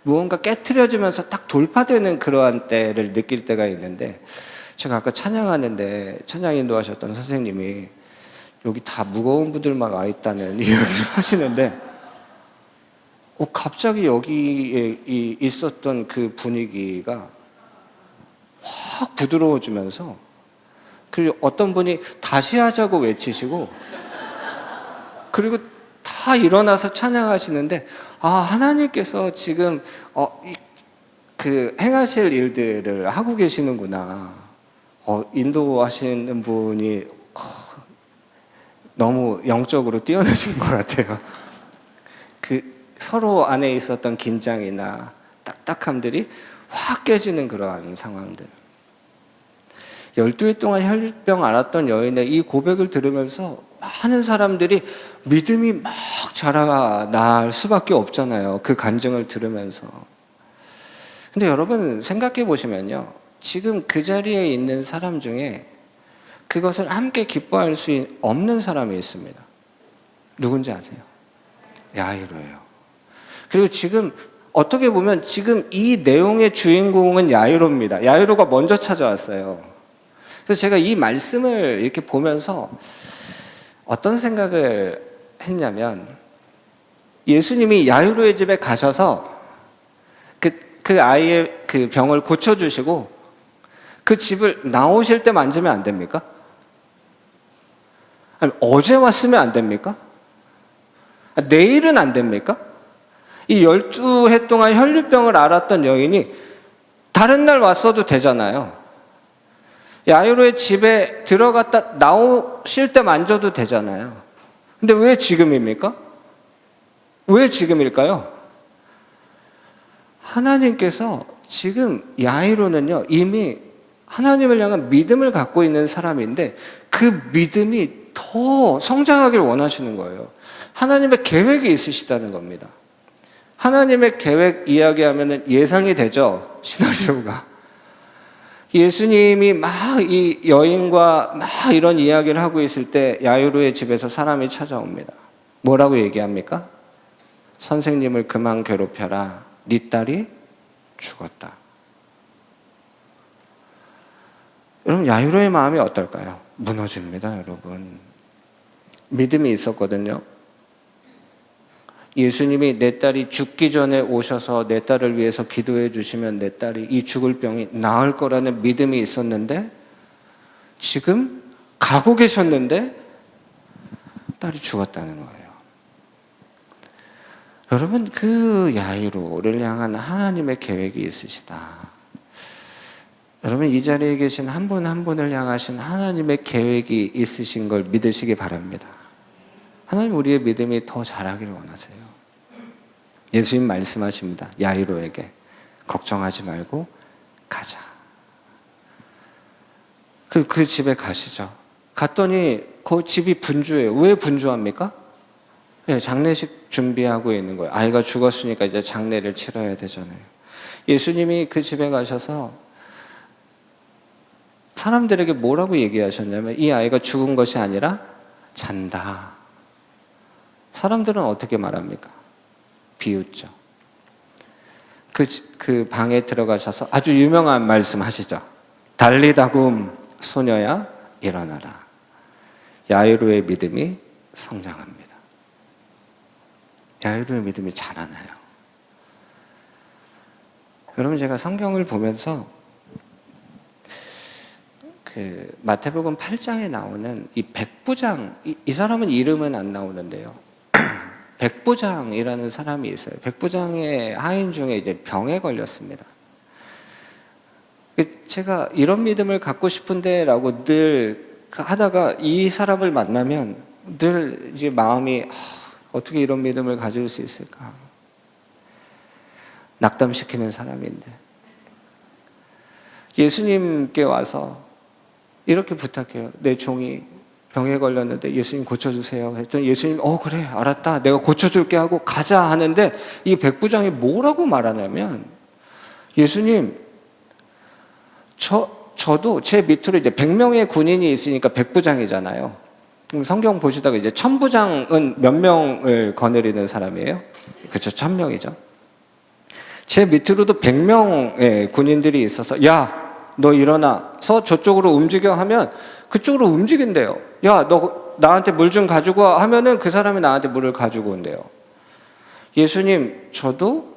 [SPEAKER 1] 무언가 깨트려지면서 딱 돌파되는 그러한 때를 느낄 때가 있는데, 제가 아까 찬양하는데 찬양 인도하셨던 선생님이 여기 다 무거운 분들만 와 있다는 이야기를 하시는데, 갑자기 여기에 있었던 그 분위기가 확 부드러워지면서, 그리고 어떤 분이 다시 하자고 외치시고, 그리고 다 일어나서 찬양하시는데, 하나님께서 지금 그 행하실 일들을 하고 계시는구나. 인도하시는 분이 너무 영적으로 뛰어나신 것 같아요. 그 서로 안에 있었던 긴장이나 딱딱함들이 확 깨지는 그러한 상황들. 12해 동안 혈병 앓았던 여인의 이 고백을 들으면서 많은 사람들이 믿음이 막 자라날 수밖에 없잖아요. 그 간증을 들으면서. 근데 여러분 생각해 보시면요, 지금 그 자리에 있는 사람 중에 그것을 함께 기뻐할 수 없는 사람이 있습니다. 누군지 아세요? 야이로예요. 그리고 지금 어떻게 보면 지금 이 내용의 주인공은 야이로입니다. 야이로가 먼저 찾아왔어요. 그래서 제가 이 말씀을 이렇게 보면서 어떤 생각을 했냐면, 예수님이 야이로의 집에 가셔서 그 아이의 그 병을 고쳐주시고 그 집을 나오실 때 만지면 안 됩니까? 아니, 어제 왔으면 안 됩니까? 내일은 안 됩니까? 이 12해 동안 혈류병을 앓았던 여인이 다른 날 왔어도 되잖아요. 야이로의 집에 들어갔다 나오실 때 만져도 되잖아요. 근데 왜 지금입니까? 왜 지금일까요? 하나님께서 지금 야이로는요, 이미 하나님을 향한 믿음을 갖고 있는 사람인데 그 믿음이 더 성장하길 원하시는 거예요. 하나님의 계획이 있으시다는 겁니다. 하나님의 계획 이야기하면 예상이 되죠, 시나리오가. 예수님이 막 이 여인과 막 이런 이야기를 하고 있을 때 야이로의 집에서 사람이 찾아옵니다. 뭐라고 얘기합니까? 선생님을 그만 괴롭혀라. 네 딸이 죽었다. 여러분, 야이로의 마음이 어떨까요? 무너집니다, 여러분. 믿음이 있었거든요. 예수님이 내 딸이 죽기 전에 오셔서 내 딸을 위해서 기도해 주시면 내 딸이 이 죽을 병이 나을 거라는 믿음이 있었는데, 지금 가고 계셨는데 딸이 죽었다는 거예요. 여러분, 그 야이로를 향한 하나님의 계획이 있으시다. 여러분, 이 자리에 계신 한 분 한 분을 향하신 하나님의 계획이 있으신 걸 믿으시기 바랍니다. 하나님 우리의 믿음이 더 자라기를 원하세요. 예수님 말씀하십니다. 야이로에게 걱정하지 말고 가자. 그 집에 가시죠. 갔더니 그 집이 분주해요. 왜 분주합니까? 네, 장례식 준비하고 있는 거예요. 아이가 죽었으니까 이제 장례를 치러야 되잖아요. 예수님이 그 집에 가셔서 사람들에게 뭐라고 얘기하셨냐면, 이 아이가 죽은 것이 아니라 잔다. 사람들은 어떻게 말합니까? 비웃죠. 그 방에 들어가셔서 아주 유명한 말씀 하시죠. 달리다굼 소녀야 일어나라. 야이로의 믿음이 성장합니다. 야이로의 믿음이 자라나요. 여러분, 제가 성경을 보면서 그 마태복음 8장에 나오는 이 백부장, 이 사람은 이름은 안 나오는데요. 백부장이라는 사람이 있어요. 백부장의 하인 중에 이제 병에 걸렸습니다. 제가 이런 믿음을 갖고 싶은데라고 늘 하다가 이 사람을 만나면 늘 이제 마음이 어떻게 이런 믿음을 가질 수 있을까? 낙담시키는 사람인데 예수님께 와서 이렇게 부탁해요. 내 종이 병에 걸렸는데 예수님 고쳐주세요. 했더니 예수님 그래 알았다 내가 고쳐줄게 하고 가자 하는데, 이 백부장이 뭐라고 말하냐면 예수님, 저도 제 밑으로 이제 100명의 군인이 있으니까 백부장이잖아요. 성경 보시다가 이제 천부장은 몇 명을 거느리는 사람이에요? 그렇죠, 1000명이죠. 제 밑으로도 100명의 군인들이 있어서 야, 너 일어나서 저쪽으로 움직여 하면 그쪽으로 움직인대요. 야, 너 나한테 물 좀 가지고 와 하면은 그 사람이 나한테 물을 가지고 온대요. 예수님, 저도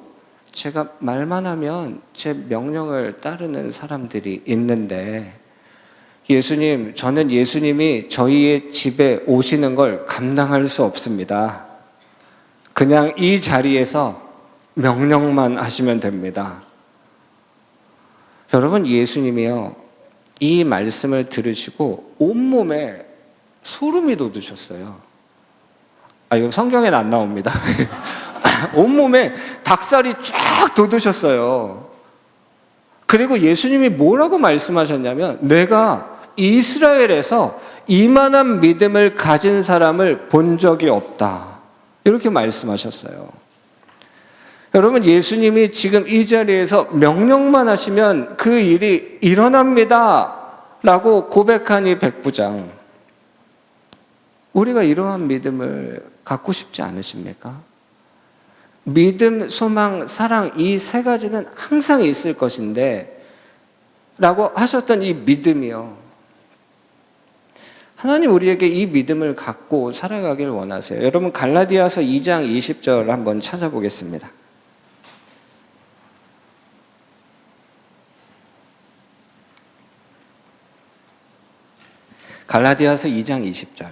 [SPEAKER 1] 제가 말만 하면 제 명령을 따르는 사람들이 있는데 예수님, 저는 예수님이 저희의 집에 오시는 걸 감당할 수 없습니다. 그냥 이 자리에서 명령만 하시면 됩니다. 여러분, 예수님이요, 이 말씀을 들으시고 온몸에 소름이 돋으셨어요. 이거 성경에는 안 나옵니다. 온몸에 닭살이 쫙 돋으셨어요. 그리고 예수님이 뭐라고 말씀하셨냐면 내가 이스라엘에서 이만한 믿음을 가진 사람을 본 적이 없다. 이렇게 말씀하셨어요. 여러분, 예수님이 지금 이 자리에서 명령만 하시면 그 일이 일어납니다 라고 고백한 이 백부장, 우리가 이러한 믿음을 갖고 싶지 않으십니까? 믿음, 소망, 사랑, 이 세 가지는 항상 있을 것인데 라고 하셨던 이 믿음이요, 하나님 우리에게 이 믿음을 갖고 살아가길 원하세요. 여러분, 갈라디아서 2장 20절 한번 찾아보겠습니다. 갈라디아서 2장 20절.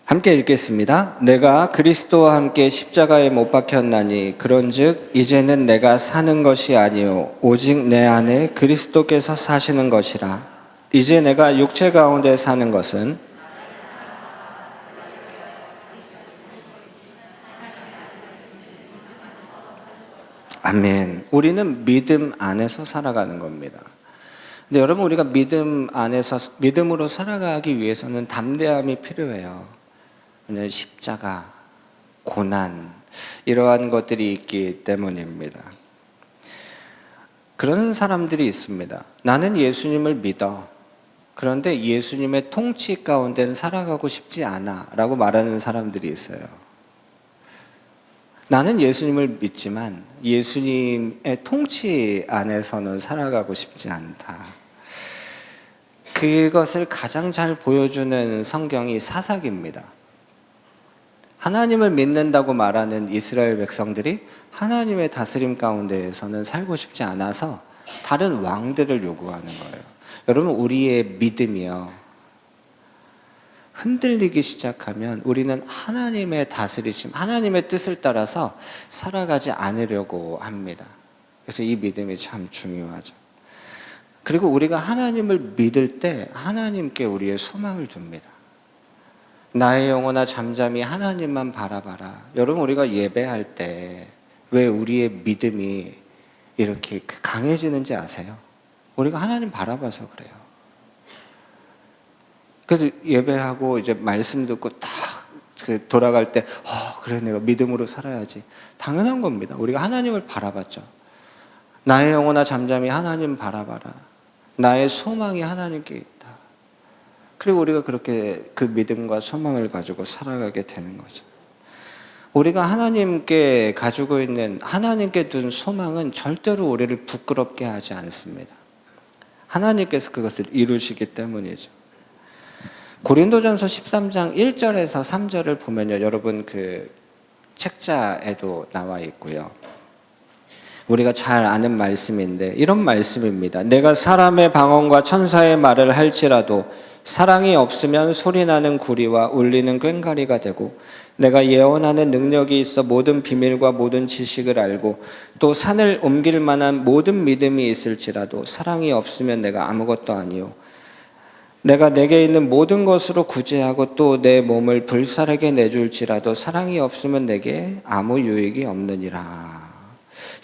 [SPEAKER 1] 함께 읽겠습니다. 내가 그리스도와 함께 십자가에 못 박혔나니 그런즉 이제는 내가 사는 것이 아니요 오직 내 안에 그리스도께서 사시는 것이라. 이제 내가 육체 가운데 사는 것은 아멘. 우리는 믿음 안에서 살아가는 겁니다. 근데 여러분, 우리가 믿음 안에서 믿음으로 살아가기 위해서는 담대함이 필요해요. 십자가, 고난, 이러한 것들이 있기 때문입니다. 그런 사람들이 있습니다. 나는 예수님을 믿어. 그런데 예수님의 통치 가운데는 살아가고 싶지 않아 라고 말하는 사람들이 있어요. 나는 예수님을 믿지만 예수님의 통치 안에서는 살아가고 싶지 않다. 그것을 가장 잘 보여주는 성경이 사사기입니다. 하나님을 믿는다고 말하는 이스라엘 백성들이 하나님의 다스림 가운데에서는 살고 싶지 않아서 다른 왕들을 요구하는 거예요. 여러분, 우리의 믿음이요, 흔들리기 시작하면 우리는 하나님의 다스리심, 하나님의 뜻을 따라서 살아가지 않으려고 합니다. 그래서 이 믿음이 참 중요하죠. 그리고 우리가 하나님을 믿을 때 하나님께 우리의 소망을 둡니다. 나의 영혼아 잠잠히 하나님만 바라봐라. 여러분, 우리가 예배할 때 왜 우리의 믿음이 이렇게 강해지는지 아세요? 우리가 하나님 바라봐서 그래요. 그래서 예배하고 이제 말씀 듣고 딱 돌아갈 때 그래, 내가 믿음으로 살아야지. 당연한 겁니다. 우리가 하나님을 바라봤죠. 나의 영혼아 잠잠히 하나님 바라봐라. 나의 소망이 하나님께 있다. 그리고 우리가 그렇게 그 믿음과 소망을 가지고 살아가게 되는 거죠. 우리가 하나님께 가지고 있는, 하나님께 둔 소망은 절대로 우리를 부끄럽게 하지 않습니다. 하나님께서 그것을 이루시기 때문이죠. 고린도전서 13장 1절에서 3절을 보면요, 여러분 그 책자에도 나와 있고요, 우리가 잘 아는 말씀인데 이런 말씀입니다. 내가 사람의 방언과 천사의 말을 할지라도 사랑이 없으면 소리나는 구리와 울리는 꽹과리가 되고, 내가 예언하는 능력이 있어 모든 비밀과 모든 지식을 알고 또 산을 옮길 만한 모든 믿음이 있을지라도 사랑이 없으면 내가 아무것도 아니요, 내가 내게 있는 모든 것으로 구제하고 또 내 몸을 불살에게 내줄지라도 사랑이 없으면 내게 아무 유익이 없느니라.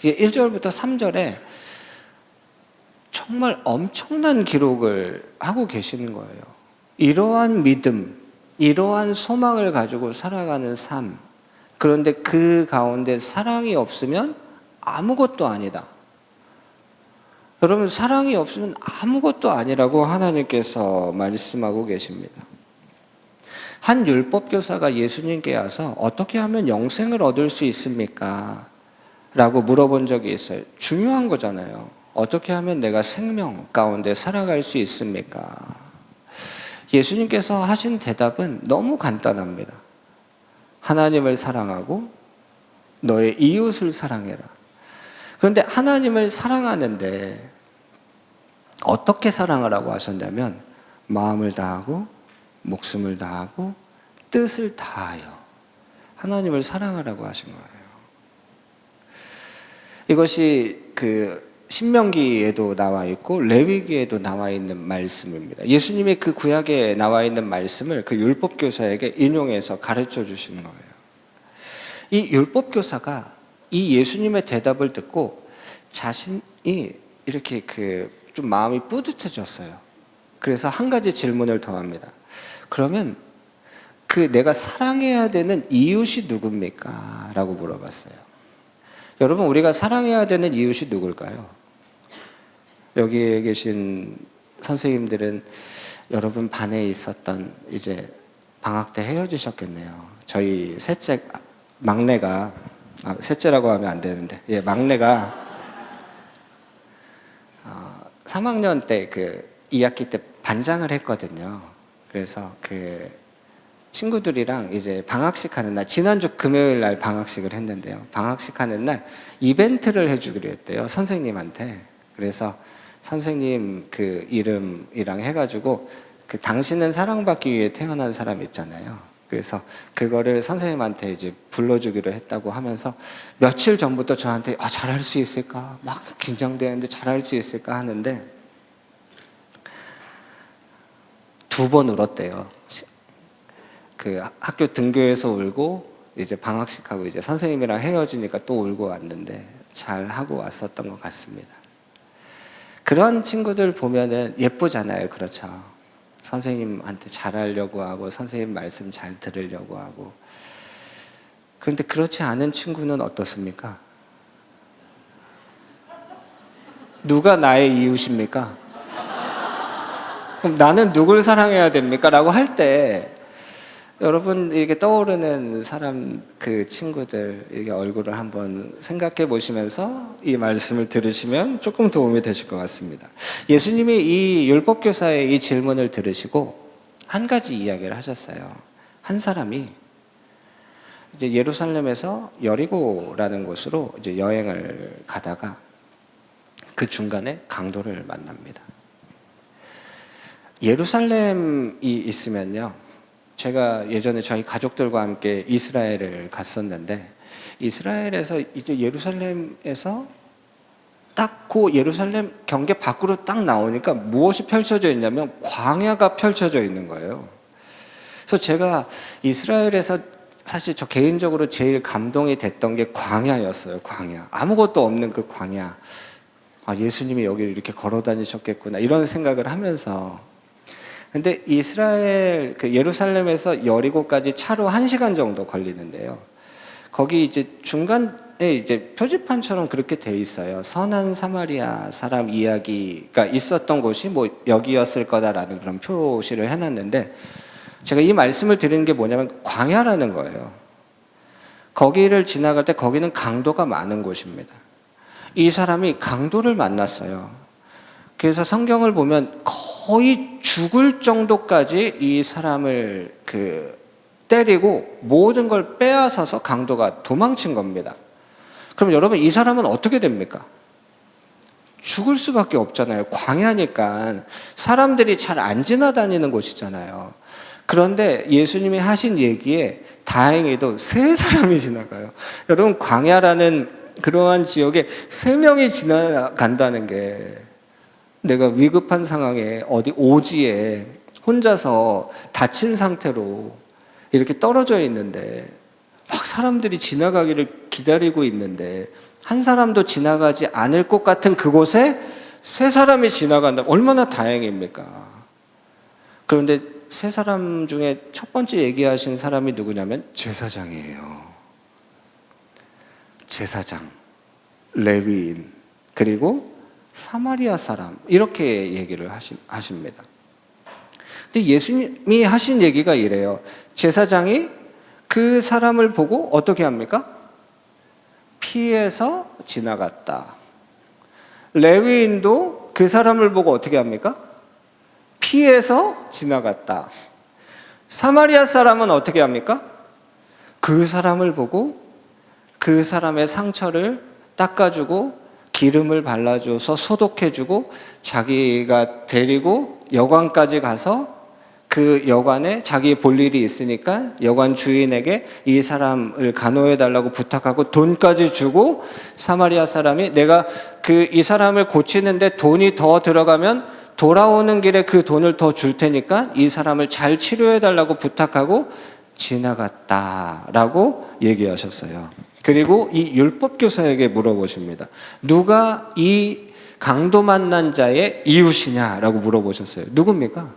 [SPEAKER 1] 1절부터 3절에 정말 엄청난 기록을 하고 계시는 거예요. 이러한 믿음, 이러한 소망을 가지고 살아가는 삶, 그런데 그 가운데 사랑이 없으면 아무것도 아니다. 여러분, 사랑이 없으면 아무것도 아니라고 하나님께서 말씀하고 계십니다. 한 율법교사가 예수님께 와서 어떻게 하면 영생을 얻을 수 있습니까? 라고 물어본 적이 있어요. 중요한 거잖아요. 어떻게 하면 내가 생명 가운데 살아갈 수 있습니까? 예수님께서 하신 대답은 너무 간단합니다. 하나님을 사랑하고 너의 이웃을 사랑해라. 그런데 하나님을 사랑하는데 어떻게 사랑하라고 하셨냐면 마음을 다하고 목숨을 다하고 뜻을 다하여 하나님을 사랑하라고 하신 거예요. 이것이 신명기에도 나와 있고 레위기에도 나와 있는 말씀입니다. 예수님이 그 구약에 나와 있는 말씀을 그 율법교사에게 인용해서 가르쳐 주시는 거예요. 이 율법교사가 이 예수님의 대답을 듣고 자신이 이렇게 좀 마음이 뿌듯해졌어요. 그래서 한 가지 질문을 더 합니다. 그러면 내가 사랑해야 되는 이웃이 누굽니까? 라고 물어봤어요. 여러분, 우리가 사랑해야 되는 이웃이 누굴까요? 여기에 계신 선생님들은 여러분 반에 있었던 이제 방학 때 헤어지셨겠네요. 저희 막내가 셋째라고 하면 안 되는데, 막내가 3학년 때 2학기 때 반장을 했거든요. 그래서 친구들이랑 이제 방학식 하는 날, 지난주 금요일 날 방학식을 했는데요. 방학식 하는 날 이벤트를 해주기로 했대요, 선생님한테. 그래서 선생님 이름이랑 해가지고 당신은 사랑받기 위해 태어난 사람 있잖아요. 그래서 그거를 선생님한테 이제 불러주기로 했다고 하면서 며칠 전부터 저한테 잘할 수 있을까? 막 긴장되는데 잘할 수 있을까 하는데 2번 울었대요. 학교 등교해서 울고 이제 방학식하고 이제 선생님이랑 헤어지니까 또 울고 왔는데 잘 하고 왔었던 것 같습니다. 그런 친구들 보면은 예쁘잖아요. 그렇죠? 선생님한테 잘하려고 하고 선생님 말씀 잘 들으려고 하고. 그런데 그렇지 않은 친구는 어떻습니까? 누가 나의 이웃입니까? 그럼 나는 누굴 사랑해야 됩니까? 라고 할 때 여러분, 이게 떠오르는 사람, 친구들 이게 얼굴을 한번 생각해 보시면서 이 말씀을 들으시면 조금 도움이 되실 것 같습니다. 예수님이 이 율법교사의 이 질문을 들으시고 한 가지 이야기를 하셨어요. 한 사람이 이제 예루살렘에서 여리고라는 곳으로 이제 여행을 가다가 그 중간에 강도를 만납니다. 예루살렘이 있으면요, 제가 예전에 저희 가족들과 함께 이스라엘을 갔었는데, 이스라엘에서 이제 예루살렘에서 딱 예루살렘 경계 밖으로 딱 나오니까 무엇이 펼쳐져 있냐면 광야가 펼쳐져 있는 거예요. 그래서 제가 이스라엘에서 사실 저 개인적으로 제일 감동이 됐던 게 광야였어요. 광야. 아무것도 없는 그 광야. 예수님이 여기를 이렇게 걸어 다니셨겠구나, 이런 생각을 하면서. 근데 이스라엘 예루살렘에서 여리고까지 차로 1시간 정도 걸리는데요. 거기 이제 중간에 이제 표지판처럼 그렇게 돼 있어요. 선한 사마리아 사람 이야기가 있었던 곳이 여기였을 거다라는 그런 표시를 해놨는데, 제가 이 말씀을 드리는 게 뭐냐면 광야라는 거예요. 거기를 지나갈 때 거기는 강도가 많은 곳입니다. 이 사람이 강도를 만났어요. 그래서 성경을 보면 거의 죽을 정도까지 이 사람을 때리고 모든 걸 빼앗아서 강도가 도망친 겁니다. 그럼 여러분, 이 사람은 어떻게 됩니까? 죽을 수밖에 없잖아요. 광야니까 사람들이 잘 안 지나다니는 곳이잖아요. 그런데 예수님이 하신 얘기에 다행히도 3사람이 지나가요. 여러분, 광야라는 그러한 지역에 3명이 지나간다는 게, 내가 위급한 상황에 어디 오지에 혼자서 다친 상태로 이렇게 떨어져 있는데 막 사람들이 지나가기를 기다리고 있는데 한 사람도 지나가지 않을 것 같은 그곳에 3사람이 지나간다. 얼마나 다행입니까? 그런데 세 사람 중에 첫 번째 얘기하신 사람이 누구냐면 제사장이에요. 제사장, 레위인, 그리고 사마리아 사람, 이렇게 얘기를 하십니다. 근데 예수님이 하신 얘기가 이래요. 제사장이 그 사람을 보고 어떻게 합니까? 피해서 지나갔다. 레위인도 그 사람을 보고 어떻게 합니까? 피해서 지나갔다. 사마리아 사람은 어떻게 합니까? 그 사람을 보고 그 사람의 상처를 닦아주고 기름을 발라줘서 소독해주고 자기가 데리고 여관까지 가서 그 여관에 자기 볼 일이 있으니까 여관 주인에게 이 사람을 간호해달라고 부탁하고 돈까지 주고, 사마리아 사람이 내가 이 사람을 고치는데 돈이 더 들어가면 돌아오는 길에 그 돈을 더 줄 테니까 이 사람을 잘 치료해달라고 부탁하고 지나갔다라고 얘기하셨어요. 그리고 이 율법교사에게 물어보십니다. 누가 이 강도 만난 자의 이웃이냐라고 물어보셨어요. 누굽니까?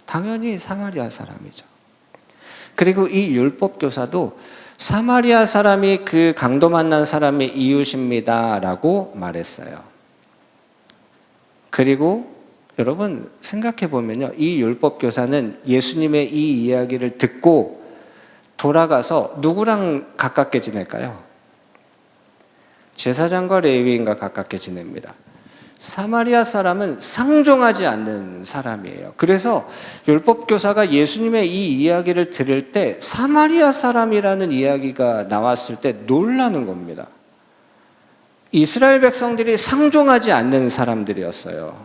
[SPEAKER 1] 당연히 사마리아 사람이죠. 그리고 이 율법교사도 사마리아 사람이 그 강도 만난 사람의 이웃입니다라고 말했어요. 그리고 여러분 생각해 보면요, 이 율법교사는 예수님의 이 이야기를 듣고 돌아가서 누구랑 가깝게 지낼까요? 제사장과 레위인과 가깝게 지냅니다. 사마리아 사람은 상종하지 않는 사람이에요. 그래서 율법교사가 예수님의 이 이야기를 들을 때 사마리아 사람이라는 이야기가 나왔을 때 놀라는 겁니다. 이스라엘 백성들이 상종하지 않는 사람들이었어요.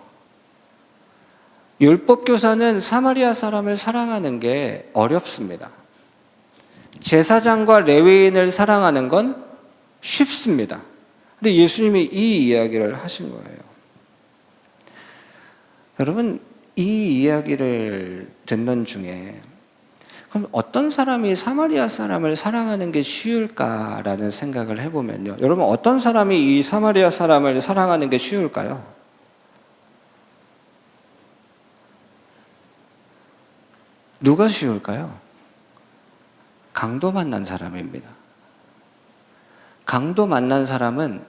[SPEAKER 1] 율법교사는 사마리아 사람을 사랑하는 게 어렵습니다. 제사장과 레위인을 사랑하는 건 쉽습니다. 근데 예수님이 이 이야기를 하신 거예요. 여러분, 이 이야기를 듣는 중에 그럼 어떤 사람이 사마리아 사람을 사랑하는 게 쉬울까라는 생각을 해보면요, 여러분 어떤 사람이 이 사마리아 사람을 사랑하는 게 쉬울까요? 누가 쉬울까요? 강도 만난 사람입니다. 강도 만난 사람은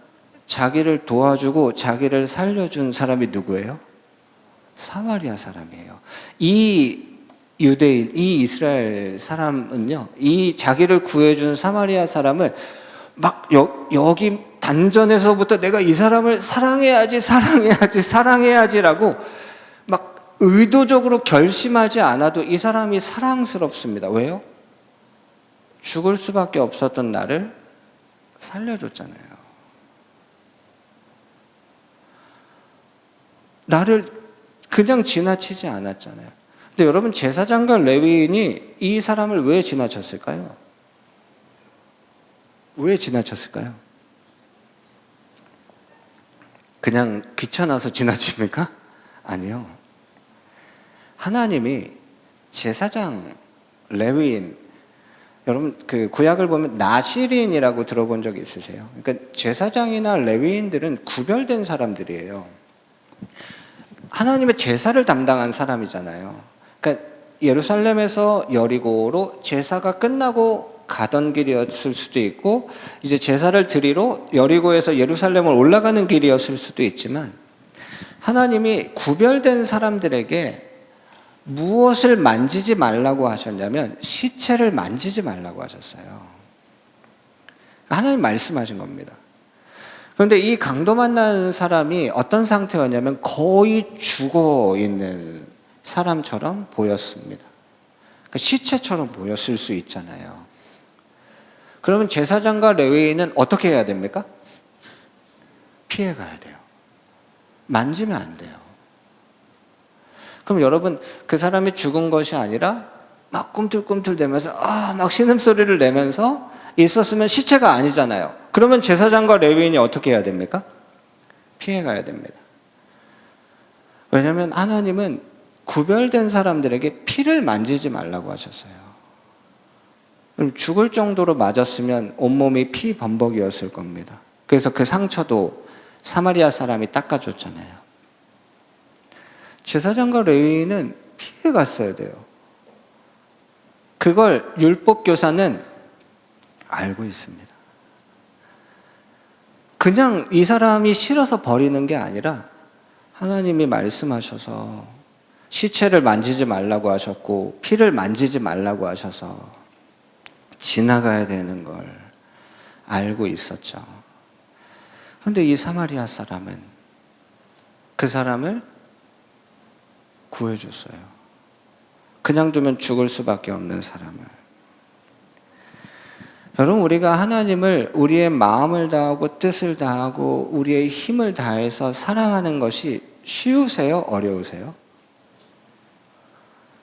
[SPEAKER 1] 자기를 도와주고 자기를 살려준 사람이 누구예요? 사마리아 사람이에요. 이 유대인, 이 이스라엘 사람은요, 이 자기를 구해준 사마리아 사람을 막 여기 단전에서부터 내가 이 사람을 사랑해야지라고 막 의도적으로 결심하지 않아도 이 사람이 사랑스럽습니다. 왜요? 죽을 수밖에 없었던 나를 살려줬잖아요. 나를 그냥 지나치지 않았잖아요. 근데 여러분, 제사장과 레위인이 이 사람을 왜 지나쳤을까요? 왜 지나쳤을까요? 그냥 귀찮아서 지나칩니까? 아니요. 하나님이 제사장, 레위인, 여러분 그 구약을 보면 나시린이라고 들어본 적 있으세요? 그러니까 제사장이나 레위인들은 구별된 사람들이에요. 하나님의 제사를 담당한 사람이잖아요. 그러니까 예루살렘에서 여리고로 제사가 끝나고 가던 길이었을 수도 있고, 이제 제사를 드리러 여리고에서 예루살렘을 올라가는 길이었을 수도 있지만, 하나님이 구별된 사람들에게 무엇을 만지지 말라고 하셨냐면 시체를 만지지 말라고 하셨어요. 하나님 말씀하신 겁니다. 그런데 이 강도 만난 사람이 어떤 상태였냐면 거의 죽어 있는 사람처럼 보였습니다. 그러니까 시체처럼 보였을 수 있잖아요. 그러면 제사장과 레위인은 어떻게 해야 됩니까? 피해 가야 돼요. 만지면 안 돼요. 그럼 여러분, 그 사람이 죽은 것이 아니라 막 꿈틀꿈틀대면서 막 신음소리를 내면서 있었으면 시체가 아니잖아요. 그러면 제사장과 레위인이 어떻게 해야 됩니까? 피해 가야 됩니다. 왜냐하면 하나님은 구별된 사람들에게 피를 만지지 말라고 하셨어요. 그럼 죽을 정도로 맞았으면 온몸이 피 범벅이었을 겁니다. 그래서 그 상처도 사마리아 사람이 닦아줬잖아요. 제사장과 레위인은 피해 갔어야 돼요. 그걸 율법교사는 알고 있습니다. 그냥 이 사람이 싫어서 버리는 게 아니라 하나님이 말씀하셔서 시체를 만지지 말라고 하셨고 피를 만지지 말라고 하셔서 지나가야 되는 걸 알고 있었죠. 그런데 이 사마리아 사람은 그 사람을 구해줬어요. 그냥 두면 죽을 수밖에 없는 사람을. 여러분, 우리가 하나님을 우리의 마음을 다하고 뜻을 다하고 우리의 힘을 다해서 사랑하는 것이 쉬우세요? 어려우세요?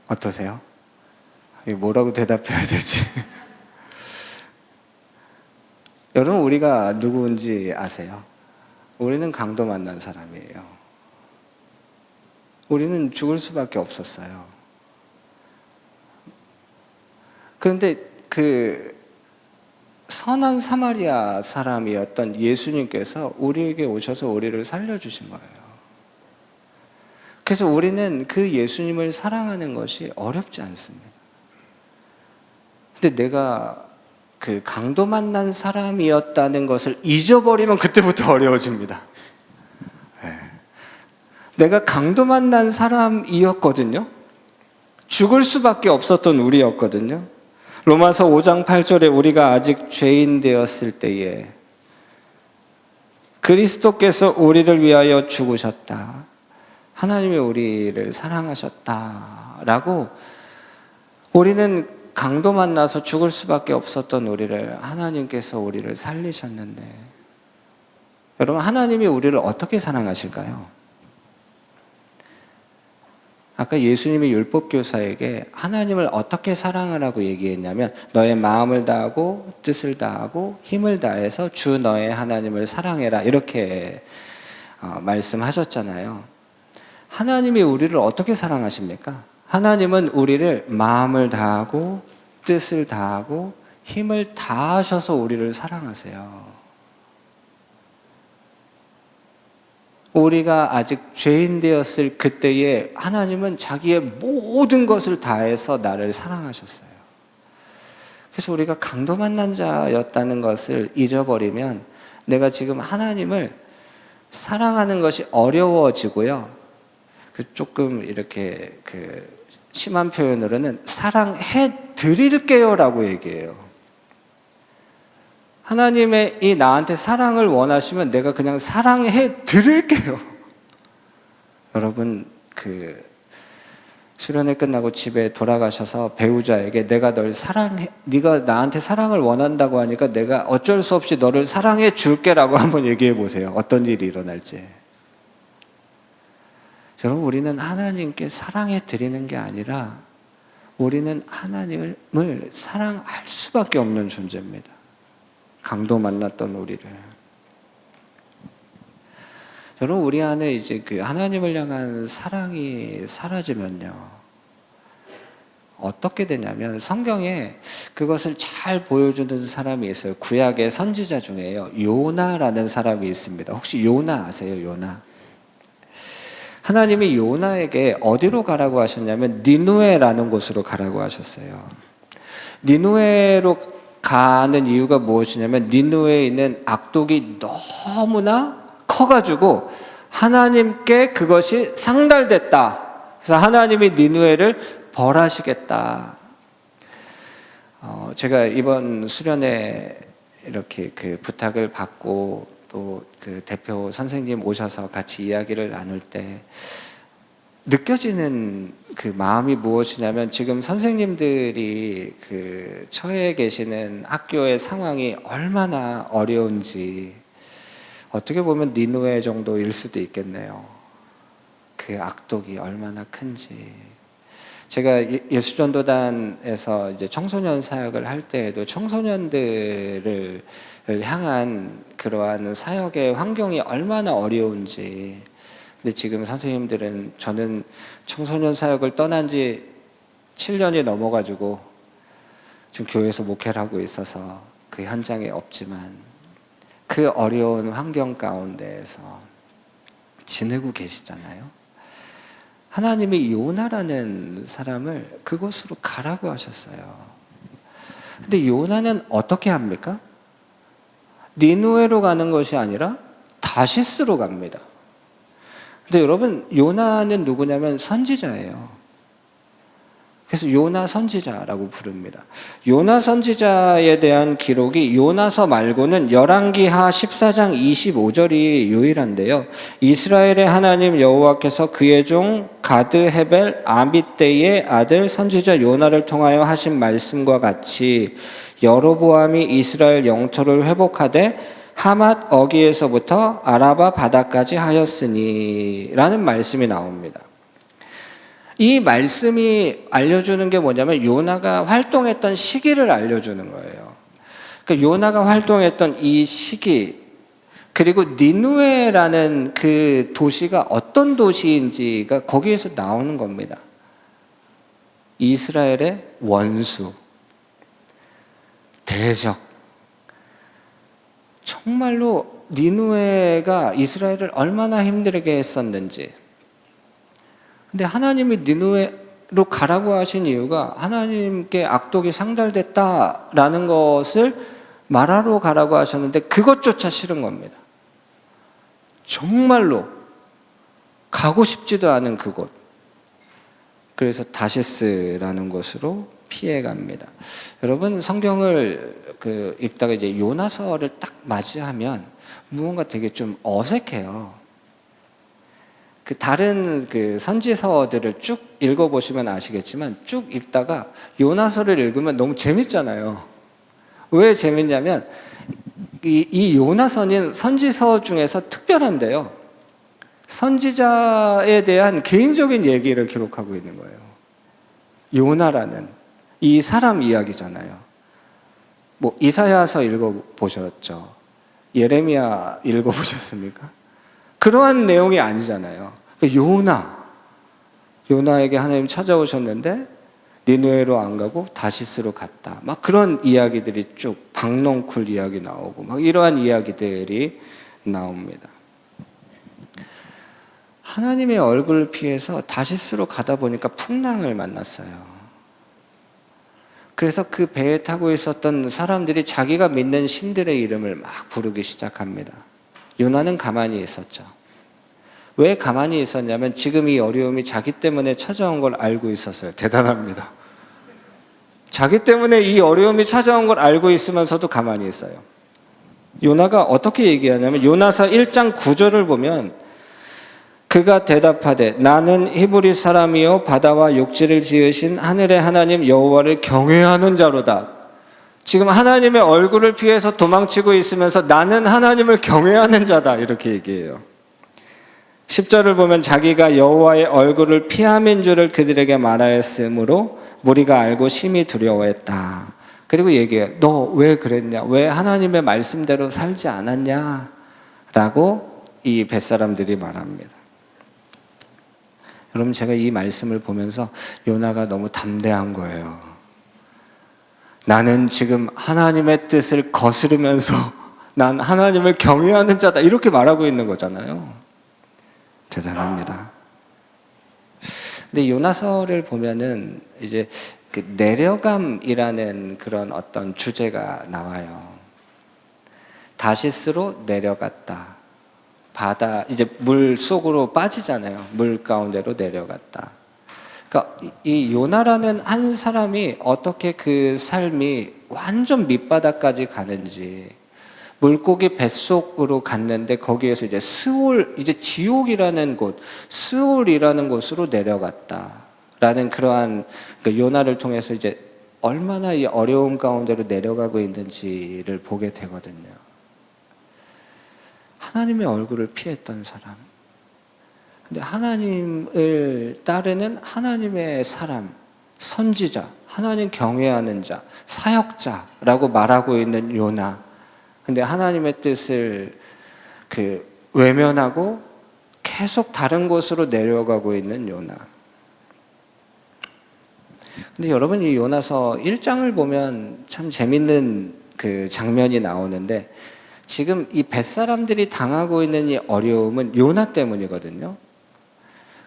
[SPEAKER 1] 어떠세요? 뭐라고 대답해야 될지. 여러분, 우리가 누구인지 아세요? 우리는 강도 만난 사람이에요. 우리는 죽을 수밖에 없었어요. 그런데 그 선한 사마리아 사람이었던 예수님께서 우리에게 오셔서 우리를 살려주신 거예요. 그래서 우리는 그 예수님을 사랑하는 것이 어렵지 않습니다. 근데 내가 그 강도 만난 사람이었다는 것을 잊어버리면 그때부터 어려워집니다. 네. 내가 강도 만난 사람이었거든요. 죽을 수밖에 없었던 우리였거든요. 로마서 5장 8절에 우리가 아직 죄인 되었을 때에 그리스도께서 우리를 위하여 죽으셨다. 하나님이 우리를 사랑하셨다라고 우리는 강도 만나서 죽을 수밖에 없었던 우리를 하나님께서 우리를 살리셨는데 여러분, 하나님이 우리를 어떻게 사랑하실까요? 아까 예수님이 율법교사에게 하나님을 어떻게 사랑하라고 얘기했냐면 너의 마음을 다하고 뜻을 다하고 힘을 다해서 주 너의 하나님을 사랑해라 이렇게 말씀하셨잖아요. 하나님이 우리를 어떻게 사랑하십니까? 하나님은 우리를 마음을 다하고 뜻을 다하고 힘을 다하셔서 우리를 사랑하세요. 우리가 아직 죄인 되었을 그때에 하나님은 자기의 모든 것을 다해서 나를 사랑하셨어요. 그래서 우리가 강도 만난 자였다는 것을 잊어버리면 내가 지금 하나님을 사랑하는 것이 어려워지고요. 조금 이렇게 심한 표현으로는 사랑해 드릴게요라고 얘기해요. 하나님의 이 나한테 사랑을 원하시면 내가 그냥 사랑해 드릴게요. 여러분, 수련회 끝나고 집에 돌아가셔서 배우자에게 내가 널 사랑해, 네가 나한테 사랑을 원한다고 하니까 내가 어쩔 수 없이 너를 사랑해 줄게라고 한번 얘기해 보세요. 어떤 일이 일어날지. 여러분, 우리는 하나님께 사랑해 드리는 게 아니라 우리는 하나님을 사랑할 수밖에 없는 존재입니다. 강도 만났던 우리를. 여러분, 우리 안에 이제 하나님을 향한 사랑이 사라지면요, 어떻게 되냐면 성경에 그것을 잘 보여주는 사람이 있어요. 구약의 선지자 중에요, 요나라는 사람이 있습니다. 혹시 요나 아세요? 요나. 하나님이 요나에게 어디로 가라고 하셨냐면 니누에라는 곳으로 가라고 하셨어요. 니누에로 가는 이유가 무엇이냐면 니누에에 있는 악독이 너무나 커가지고 하나님께 그것이 상달됐다. 그래서 하나님이 니누에를 벌하시겠다. 제가 이번 수련회 이렇게 부탁을 받고 또 대표 선생님 오셔서 같이 이야기를 나눌 때 느껴지는 마음이 무엇이냐면 지금 선생님들이 처해 계시는 학교의 상황이 얼마나 어려운지, 어떻게 보면 니누에 정도일 수도 있겠네요. 그 악독이 얼마나 큰지. 제가 예수전도단에서 이제 청소년 사역을 할 때에도 청소년들을 향한 그러한 사역의 환경이 얼마나 어려운지. 근데 지금 선생님들은, 저는 청소년 사역을 떠난 지 7년이 넘어가지고 지금 교회에서 목회를 하고 있어서 그 현장에 없지만 그 어려운 환경 가운데에서 지내고 계시잖아요. 하나님이 요나라는 사람을 그곳으로 가라고 하셨어요. 근데 요나는 어떻게 합니까? 니느웨로 가는 것이 아니라 다시스로 갑니다. 근데 여러분, 요나는 누구냐면 선지자예요. 그래서 요나 선지자라고 부릅니다. 요나 선지자에 대한 기록이 요나서 말고는 열왕기하 14장 25절이 유일한데요. 이스라엘의 하나님 여호와께서 그의 종 가드 헤벨 아미떼의 아들 선지자 요나를 통하여 하신 말씀과 같이 여로보암이 이스라엘 영토를 회복하되 하맛 어기에서부터 아라바 바다까지 하였으니 라는 말씀이 나옵니다. 이 말씀이 알려주는 게 뭐냐면 요나가 활동했던 시기를 알려주는 거예요. 그러니까 요나가 활동했던 이 시기, 그리고 니느웨라는 그 도시가 어떤 도시인지가 거기에서 나오는 겁니다. 이스라엘의 원수, 대적. 정말로 니느웨가 이스라엘을 얼마나 힘들게 했었는지. 근데 하나님이 니느웨로 가라고 하신 이유가 하나님께 악독이 상달됐다라는 것을 말하러 가라고 하셨는데 그것조차 싫은 겁니다. 정말로 가고 싶지도 않은 그곳. 그래서 다시스라는 곳으로 피해갑니다. 여러분, 성경을 읽다가 이제 요나서를 딱 맞이하면 무언가 되게 좀 어색해요. 다른 선지서들을 쭉 읽어보시면 아시겠지만 쭉 읽다가 요나서를 읽으면 너무 재밌잖아요. 왜 재밌냐면 이 요나서는 선지서 중에서 특별한데요. 선지자에 대한 개인적인 얘기를 기록하고 있는 거예요. 요나라는 이 사람 이야기잖아요. 뭐 이사야서 읽어보셨죠? 예레미야 읽어보셨습니까? 그러한 내용이 아니잖아요. 요나에게 하나님 찾아오셨는데 니느웨로 안 가고 다시스로 갔다. 막 그런 이야기들이 쭉 박농쿨 이야기 나오고 막 이러한 이야기들이 나옵니다. 하나님의 얼굴을 피해서 다시스로 가다 보니까 풍랑을 만났어요. 그래서 그 배에 타고 있었던 사람들이 자기가 믿는 신들의 이름을 막 부르기 시작합니다. 요나는 가만히 있었죠. 왜 가만히 있었냐면 지금 이 어려움이 자기 때문에 찾아온 걸 알고 있었어요. 대단합니다. 자기 때문에 이 어려움이 찾아온 걸 알고 있으면서도 가만히 있어요. 요나가 어떻게 얘기하냐면 요나서 1장 9절을 보면 그가 대답하되 나는 히브리 사람이요 바다와 육지를 지으신 하늘의 하나님 여호와를 경외하는 자로다. 지금 하나님의 얼굴을 피해서 도망치고 있으면서 나는 하나님을 경외하는 자다 이렇게 얘기해요. 10절을 보면 자기가 여호와의 얼굴을 피함인 줄을 그들에게 말하였으므로 무리가 알고 심히 두려워했다. 그리고 얘기해. 너 왜 그랬냐? 왜 하나님의 말씀대로 살지 않았냐? 라고 이 뱃사람들이 말합니다. 여러분, 제가 이 말씀을 보면서 요나가 너무 담대한 거예요. 나는 지금 하나님의 뜻을 거스르면서 난 하나님을 경외하는 자다 이렇게 말하고 있는 거잖아요. 대단합니다. 근데 요나서를 보면은 이제 그 내려감이라는 그런 어떤 주제가 나와요. 다시스로 내려갔다. 바다 이제 물 속으로 빠지잖아요. 물 가운데로 내려갔다. 그러니까 이 요나라는 한 사람이 어떻게 그 삶이 완전 밑바닥까지 가는지. 물고기 뱃속으로 갔는데 거기에서 이제 스올, 이제 지옥이라는 곳, 스올이라는 곳으로 내려갔다라는 그러한 요나를 통해서 이제 얼마나 이 어려움 가운데로 내려가고 있는지를 보게 되거든요. 하나님의 얼굴을 피했던 사람. 근데 하나님을 따르는 하나님의 사람, 선지자, 하나님 경외하는 자, 사역자라고 말하고 있는 요나. 근데 하나님의 뜻을 외면하고 계속 다른 곳으로 내려가고 있는 요나. 근데 여러분, 이 요나서 1장을 보면 참 재밌는 그 장면이 나오는데 지금 이 뱃사람들이 당하고 있는 이 어려움은 요나 때문이거든요.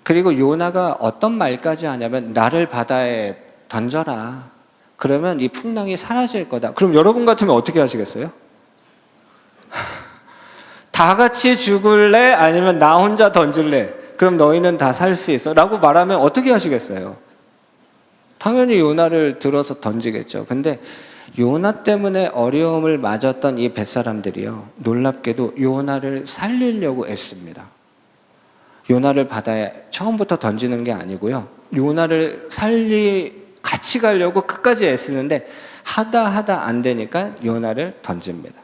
[SPEAKER 1] 그리고 요나가 어떤 말까지 하냐면 나를 바다에 던져라. 그러면 이 풍랑이 사라질 거다. 그럼 여러분 같으면 어떻게 하시겠어요? 다 같이 죽을래? 아니면 나 혼자 던질래? 그럼 너희는 다 살 수 있어. 라고 말하면 어떻게 하시겠어요? 당연히 요나를 들어서 던지겠죠. 근데 요나 때문에 어려움을 맞았던 이 뱃사람들이요, 놀랍게도 요나를 살리려고 애씁니다. 요나를 바다에 처음부터 던지는 게 아니고요, 요나를 같이 가려고 끝까지 애쓰는데 하다 안 되니까 요나를 던집니다.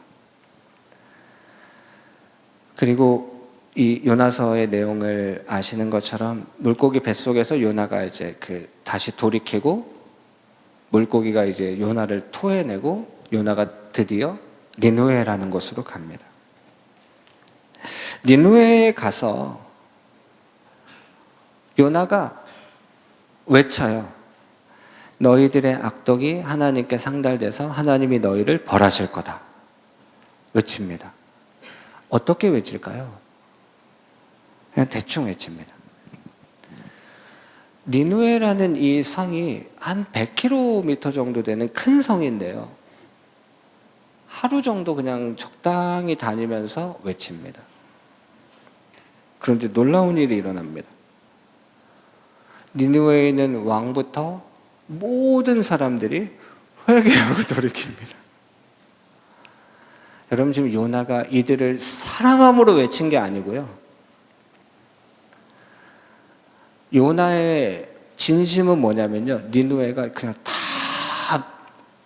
[SPEAKER 1] 그리고 이 요나서의 내용을 아시는 것처럼 물고기 뱃속에서 요나가 이제 다시 돌이키고 물고기가 이제 요나를 토해내고 요나가 드디어 니느웨라는 곳으로 갑니다. 니느웨에 가서 요나가 외쳐요. 너희들의 악독이 하나님께 상달돼서 하나님이 너희를 벌하실 거다. 외칩니다. 어떻게 외칠까요? 그냥 대충 외칩니다. 니느웨라는 이 성이 한 100km 정도 되는 큰 성인데요, 하루 정도 그냥 적당히 다니면서 외칩니다. 그런데 놀라운 일이 일어납니다. 니느웨에 있는 왕부터 모든 사람들이 회개하고 돌이킵니다. 여러분, 지금 요나가 이들을 사랑함으로 외친 게 아니고요, 요나의 진심은 뭐냐면요, 니느웨가 그냥 다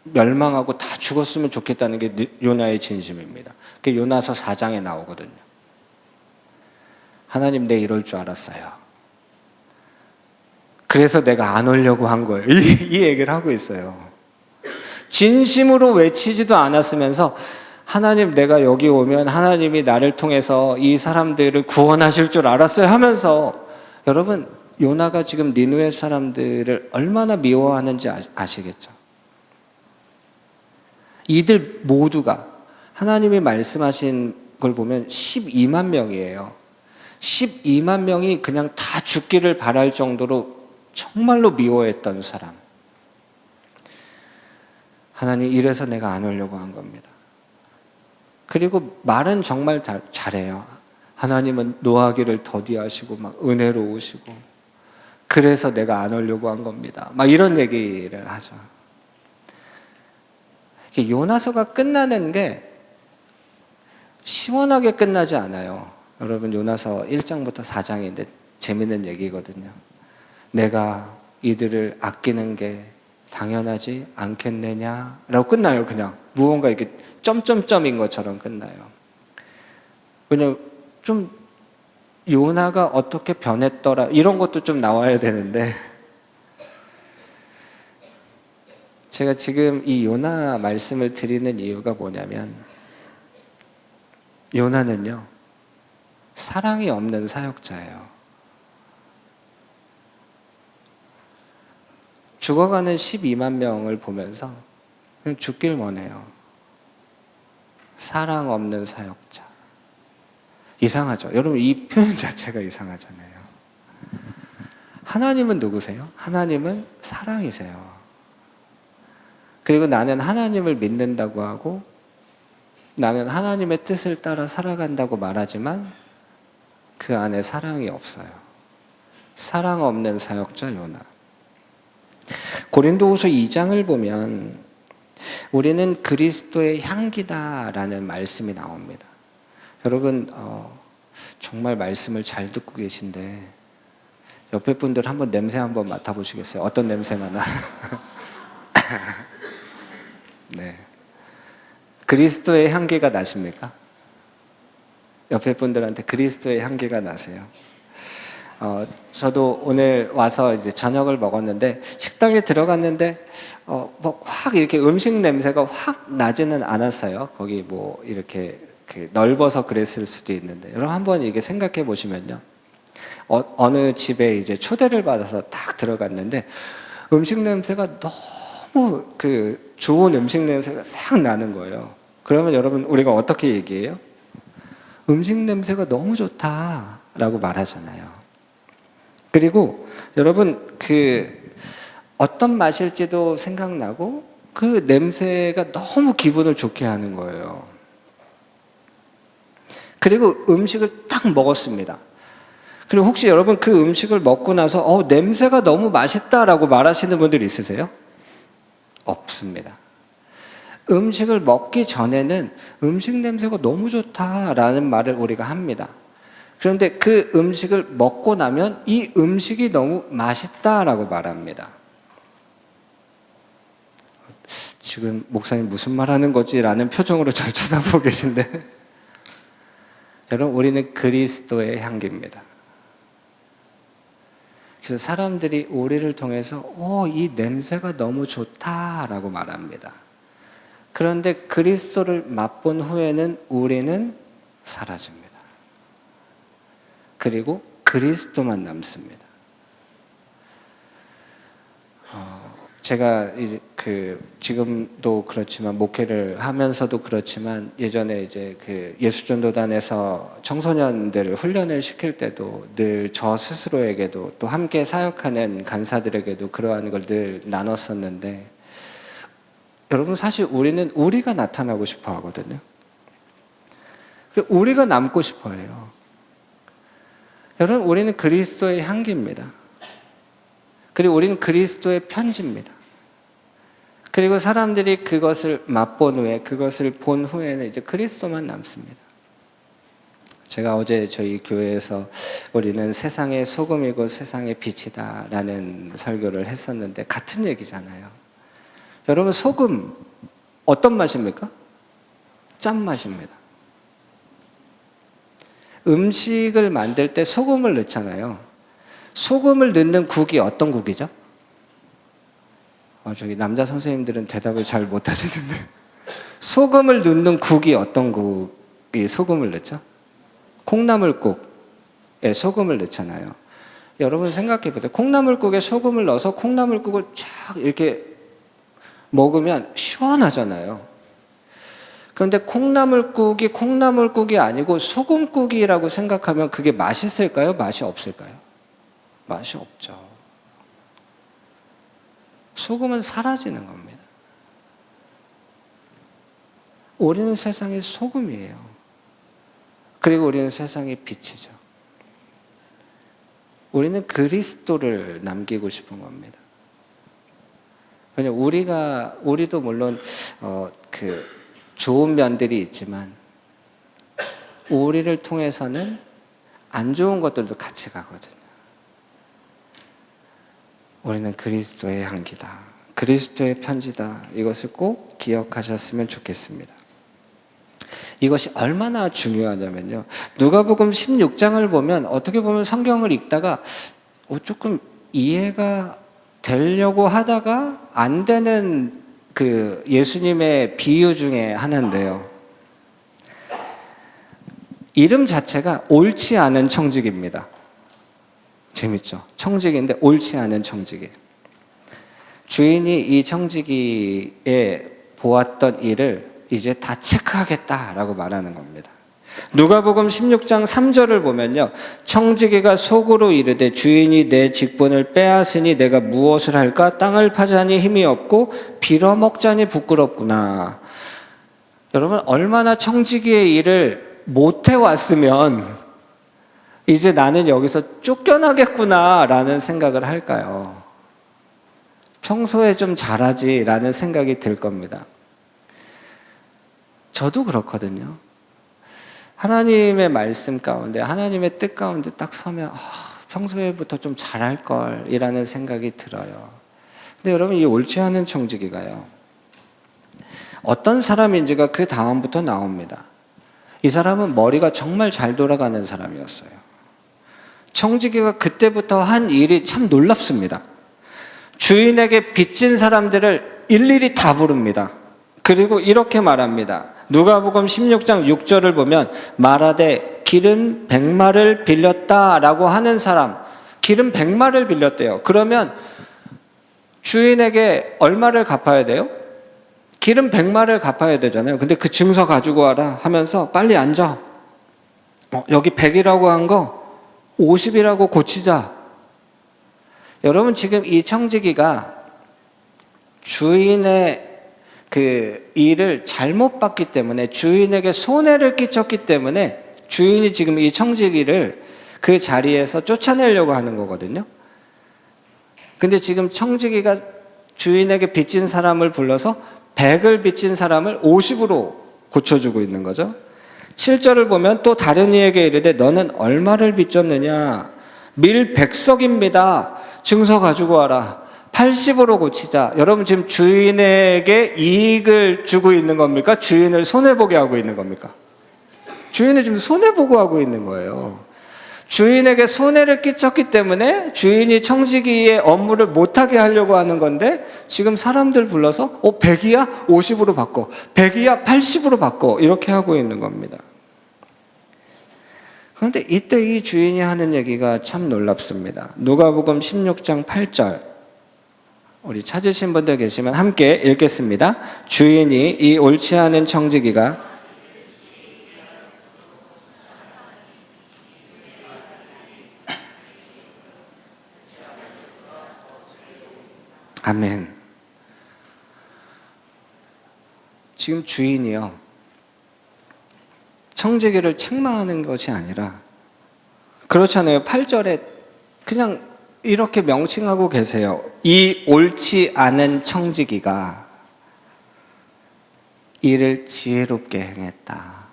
[SPEAKER 1] 멸망하고 다 죽었으면 좋겠다는 게 요나의 진심입니다. 그게 요나서 4장에 나오거든요. 하나님, 내 이럴 줄 알았어요. 그래서 내가 안 오려고 한 거예요. 이 얘기를 하고 있어요. 진심으로 외치지도 않았으면서 하나님, 내가 여기 오면 하나님이 나를 통해서 이 사람들을 구원하실 줄 알았어요 하면서, 여러분, 요나가 지금 니느웨 사람들을 얼마나 미워하는지 아시겠죠? 이들 모두가 하나님이 말씀하신 걸 보면 12만 명이에요. 12만 명이 그냥 다 죽기를 바랄 정도로 정말로 미워했던 사람. 하나님, 이래서 내가 안 오려고 한 겁니다. 그리고 말은 정말 잘해요. 하나님은 노하기를 더디하시고 막 은혜로우시고 그래서 내가 안 오려고 한 겁니다. 막 이런 얘기를 하죠. 요나서가 끝나는 게 시원하게 끝나지 않아요. 여러분, 요나서 1장부터 4장인데 재밌는 얘기거든요. 내가 이들을 아끼는 게 당연하지 않겠느냐 라고 끝나요. 그냥 무언가 이렇게 점점점인 것처럼 끝나요. 왜냐면 좀 요나가 어떻게 변했더라 이런 것도 좀 나와야 되는데, 제가 지금 이 요나 말씀을 드리는 이유가 뭐냐면, 요나는요, 사랑이 없는 사역자예요. 죽어가는 12만 명을 보면서 그냥 죽길 원해요. 사랑 없는 사역자. 이상하죠? 여러분, 이 표현 자체가 이상하잖아요. 하나님은 누구세요? 하나님은 사랑이세요. 그리고 나는 하나님을 믿는다고 하고 나는 하나님의 뜻을 따라 살아간다고 말하지만 그 안에 사랑이 없어요. 사랑 없는 사역자 요나. 고린도후서 2장을 보면 우리는 그리스도의 향기다라는 말씀이 나옵니다. 여러분, 정말 말씀을 잘 듣고 계신데 옆에 분들 한번 냄새 한번 맡아보시겠어요? 어떤 냄새 나나? 네. 그리스도의 향기가 나십니까? 옆에 분들한테 그리스도의 향기가 나세요? 저도 오늘 와서 이제 저녁을 먹었는데 식당에 들어갔는데 뭐 확 이렇게 음식 냄새가 확 나지는 않았어요. 거기 뭐 이렇게 넓어서 그랬을 수도 있는데, 여러분 한번 이렇게 생각해 보시면요, 어느 집에 이제 초대를 받아서 딱 들어갔는데 음식 냄새가 너무 좋은 음식 냄새가 싹 나는 거예요. 그러면 여러분 우리가 어떻게 얘기해요? 음식 냄새가 너무 좋다라고 말하잖아요. 그리고 여러분 어떤 맛일지도 생각나고 그 냄새가 너무 기분을 좋게 하는 거예요. 그리고 음식을 딱 먹었습니다. 그리고 혹시 여러분 그 음식을 먹고 나서 냄새가 너무 맛있다라고 말하시는 분들 있으세요? 없습니다. 음식을 먹기 전에는 음식 냄새가 너무 좋다라는 말을 우리가 합니다. 그런데 그 음식을 먹고 나면 이 음식이 너무 맛있다라고 말합니다. 지금 목사님 무슨 말 하는 거지? 라는 표정으로 저를 쳐다보고 계신데 여러분, 우리는 그리스도의 향기입니다. 그래서 사람들이 우리를 통해서 이 냄새가 너무 좋다라고 말합니다. 그런데 그리스도를 맛본 후에는 우리는 사라집니다. 그리고 그리스도만 남습니다. 제가 이제 지금도 그렇지만 목회를 하면서도 그렇지만 예전에 이제 예수전도단에서 청소년들을 훈련을 시킬 때도 늘 저 스스로에게도 또 함께 사역하는 간사들에게도 그러한 걸 늘 나눴었는데, 여러분 사실 우리는 우리가 나타나고 싶어 하거든요. 우리가 남고 싶어 해요. 여러분, 우리는 그리스도의 향기입니다. 그리고 우리는 그리스도의 편지입니다. 그리고 사람들이 그것을 맛본 후에, 그것을 본 후에는 이제 그리스도만 남습니다. 제가 어제 저희 교회에서 우리는 세상의 소금이고 세상의 빛이다 라는 설교를 했었는데 같은 얘기잖아요. 여러분, 소금 어떤 맛입니까? 짠맛입니다. 음식을 만들 때 소금을 넣잖아요. 소금을 넣는 국이 어떤 국이죠? 저기 남자 선생님들은 대답을 잘 못하시는데 소금을 넣는 국이 어떤 국이 소금을 넣죠? 콩나물국에 소금을 넣잖아요. 여러분 생각해 보세요. 콩나물국에 소금을 넣어서 콩나물국을 쫙 이렇게 먹으면 시원하잖아요. 그런데 콩나물국이 아니고 소금국이라고 생각하면 그게 맛있을까요? 맛이 없을까요? 맛이 없죠. 소금은 사라지는 겁니다. 우리는 세상의 소금이에요. 그리고 우리는 세상의 빛이죠. 우리는 그리스도를 남기고 싶은 겁니다. 왜냐면 우리도 물론 좋은 면들이 있지만 우리를 통해서는 안 좋은 것들도 같이 가거든요. 우리는 그리스도의 향기다. 그리스도의 편지다. 이것을 꼭 기억하셨으면 좋겠습니다. 이것이 얼마나 중요하냐면요. 누가복음 16장을 보면 어떻게 보면 성경을 읽다가 조금 이해가 되려고 하다가 안 되는 예수님의 비유 중에 하나인데요. 이름 자체가 옳지 않은 청지기입니다. 재밌죠? 청지기인데 옳지 않은 청지기. 주인이 이 청지기에 보았던 일을 이제 다 체크하겠다라고 말하는 겁니다. 누가복음 16장 3절을 보면요. 청지기가 속으로 이르되 주인이 내 직분을 빼앗으니 내가 무엇을 할까? 땅을 파자니 힘이 없고 빌어먹자니 부끄럽구나. 여러분, 얼마나 청지기의 일을 못해왔으면 이제 나는 여기서 쫓겨나겠구나 라는 생각을 할까요? 평소에 좀 잘하지 라는 생각이 들 겁니다. 저도 그렇거든요. 하나님의 말씀 가운데, 하나님의 뜻 가운데 딱 서면 평소에부터 좀 잘할 걸 이라는 생각이 들어요. 근데 여러분, 이 옳지 않은 청지기가요, 어떤 사람인지가 그 다음부터 나옵니다. 이 사람은 머리가 정말 잘 돌아가는 사람이었어요. 청지기가 그때부터 한 일이 참 놀랍습니다. 주인에게 빚진 사람들을 일일이 다 부릅니다. 그리고 이렇게 말합니다. 누가복음 16장 6절을 보면 말하되 기름 100마를 빌렸다라고 하는 사람, 기름 100마를 빌렸대요. 그러면 주인에게 얼마를 갚아야 돼요? 기름 100마를 갚아야 되잖아요. 근데 그 증서 가지고 와라 하면서 빨리 앉아. 여기 100이라고 한 거 50이라고 고치자. 여러분 지금 이 청지기가 주인의 그 일을 잘못 봤기 때문에, 주인에게 손해를 끼쳤기 때문에 주인이 지금 이 청지기를 그 자리에서 쫓아내려고 하는 거거든요. 근데 지금 청지기가 주인에게 빚진 사람을 불러서 100을 빚진 사람을 50으로 고쳐주고 있는 거죠. 7절을 보면 또 다른 이에게 이르되 너는 얼마를 빚졌느냐? 밀 100석입니다. 증서 가지고 와라. 80으로 고치자. 여러분 지금 주인에게 이익을 주고 있는 겁니까? 주인을 손해보게 하고 있는 겁니까? 주인을 지금 손해보고 하고 있는 거예요. 주인에게 손해를 끼쳤기 때문에 주인이 청지기의 업무를 못하게 하려고 하는 건데, 지금 사람들 불러서 100이야? 50으로 바꿔. 100이야? 80으로 바꿔. 이렇게 하고 있는 겁니다. 그런데 이때 이 주인이 하는 얘기가 참 놀랍습니다. 누가복음 16장 8절, 우리 찾으신 분들 계시면 함께 읽겠습니다. 주인이 이 옳지 않은 청지기가 아멘. 지금 주인이요, 청지기를 책망하는 것이 아니라, 그렇잖아요. 8절에 그냥 이렇게 명칭하고 계세요. 이 옳지 않은 청지기가 이를 지혜롭게 행했다.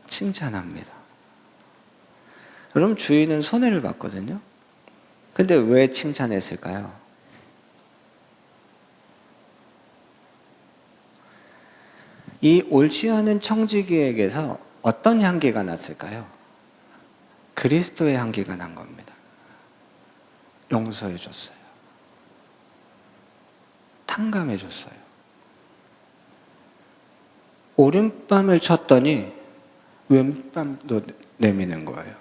[SPEAKER 1] 칭찬합니다. 여러분 주인은 손해를 봤거든요. 근데 왜 칭찬했을까요? 이 옳지 않은 청지기에게서 어떤 향기가 났을까요? 그리스도의 향기가 난 겁니다. 용서해 줬어요. 탕감해 줬어요. 오른밤을 쳤더니 왼밤도 내미는 거예요.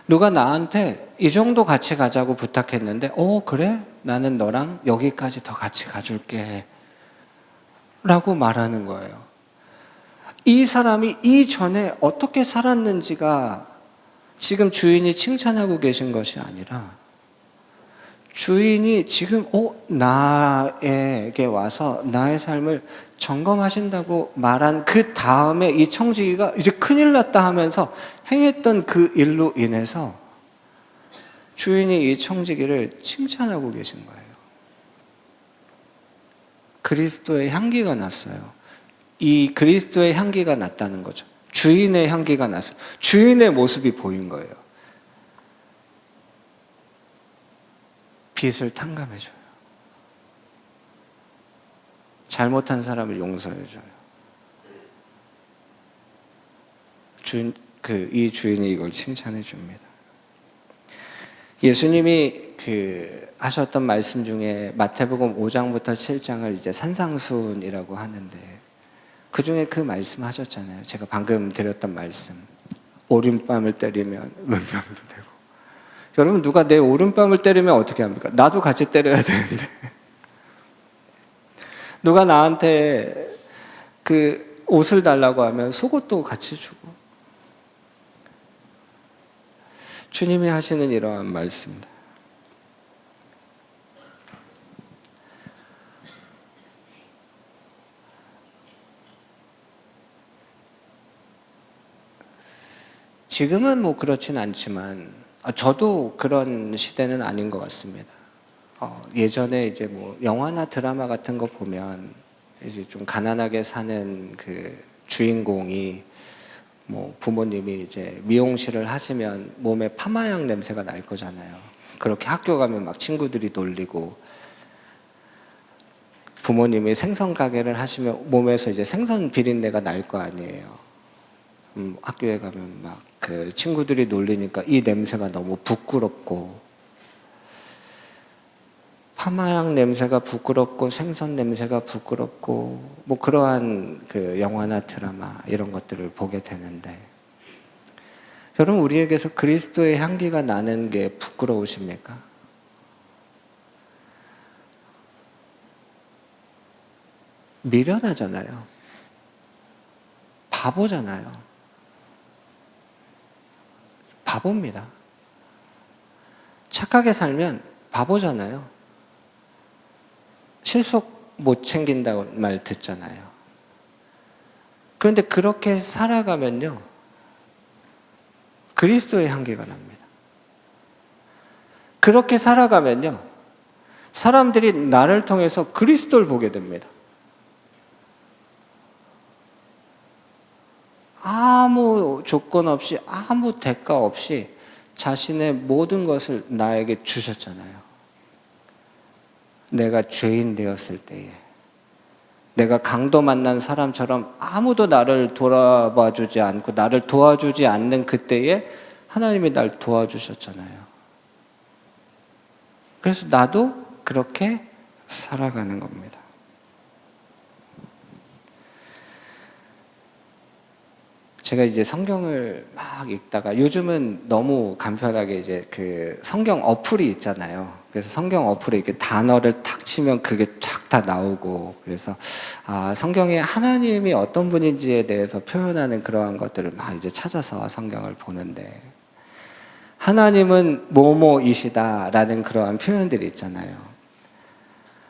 [SPEAKER 1] 누가 나한테 이 정도 같이 가자고 부탁했는데, 그래? 나는 너랑 여기까지 더 같이 가줄게 라고 말하는 거예요. 이 사람이 이전에 어떻게 살았는지가 지금 주인이 칭찬하고 계신 것이 아니라, 주인이 지금 나에게 와서 나의 삶을 점검하신다고 말한 그 다음에 이 청지기가 이제 큰일 났다 하면서 행했던 그 일로 인해서 주인이 이 청지기를 칭찬하고 계신 거예요. 그리스도의 향기가 났어요. 이 그리스도의 향기가 났다는 거죠. 주인의 향기가 났어요. 주인의 모습이 보인 거예요. 빚을 탕감해줘요. 잘못한 사람을 용서해줘요. 이 주인이 이걸 칭찬해줍니다. 예수님이 하셨던 말씀 중에 마태복음 5장부터 7장을 이제 산상수훈이라고 하는데, 그 중에 그 말씀 하셨잖아요. 제가 방금 드렸던 말씀. 오른밤을 때리면 왼밤도 되고. 여러분 누가 내 오른밤을 때리면 어떻게 합니까? 나도 같이 때려야 되는데. 누가 나한테 그 옷을 달라고 하면 속옷도 같이 주고. 주님이 하시는 이러한 말씀입니다. 지금은 뭐 그렇진 않지만, 저도 그런 시대는 아닌 것 같습니다. 예전에 이제 뭐 영화나 드라마 같은 거 보면 이제 좀 가난하게 사는 그 주인공이 뭐 부모님이 이제 미용실을 하시면 몸에 파마향 냄새가 날 거잖아요. 그렇게 학교 가면 막 친구들이 놀리고, 부모님이 생선 가게를 하시면 몸에서 이제 생선 비린내가 날 거 아니에요. 학교에 가면 막 그 친구들이 놀리니까 이 냄새가 너무 부끄럽고, 파마향 냄새가 부끄럽고 생선 냄새가 부끄럽고, 뭐 그러한 그 영화나 드라마 이런 것들을 보게 되는데, 여러분 우리에게서 그리스도의 향기가 나는 게 부끄러우십니까? 미련하잖아요. 바보잖아요. 바보입니다. 착하게 살면 바보잖아요. 실속 못 챙긴다고 말 듣잖아요. 그런데 그렇게 살아가면요, 그리스도의 향기가 납니다. 그렇게 살아가면요, 사람들이 나를 통해서 그리스도를 보게 됩니다. 아무 조건 없이, 아무 대가 없이 자신의 모든 것을 나에게 주셨잖아요. 내가 죄인 되었을 때에, 내가 강도 만난 사람처럼 아무도 나를 돌아봐 주지 않고 나를 도와주지 않는 그때에 하나님이 날 도와주셨잖아요. 그래서 나도 그렇게 살아가는 겁니다. 제가 이제 성경을 막 읽다가 요즘은 너무 간편하게 이제 그 성경 어플이 있잖아요. 그래서 성경 어플에 이렇게 단어를 탁 치면 그게 쫙 다 나오고, 그래서 성경에 하나님이 어떤 분인지에 대해서 표현하는 그러한 것들을 막 이제 찾아서 성경을 보는데, 하나님은 뭐뭐이시다라는 그러한 표현들이 있잖아요.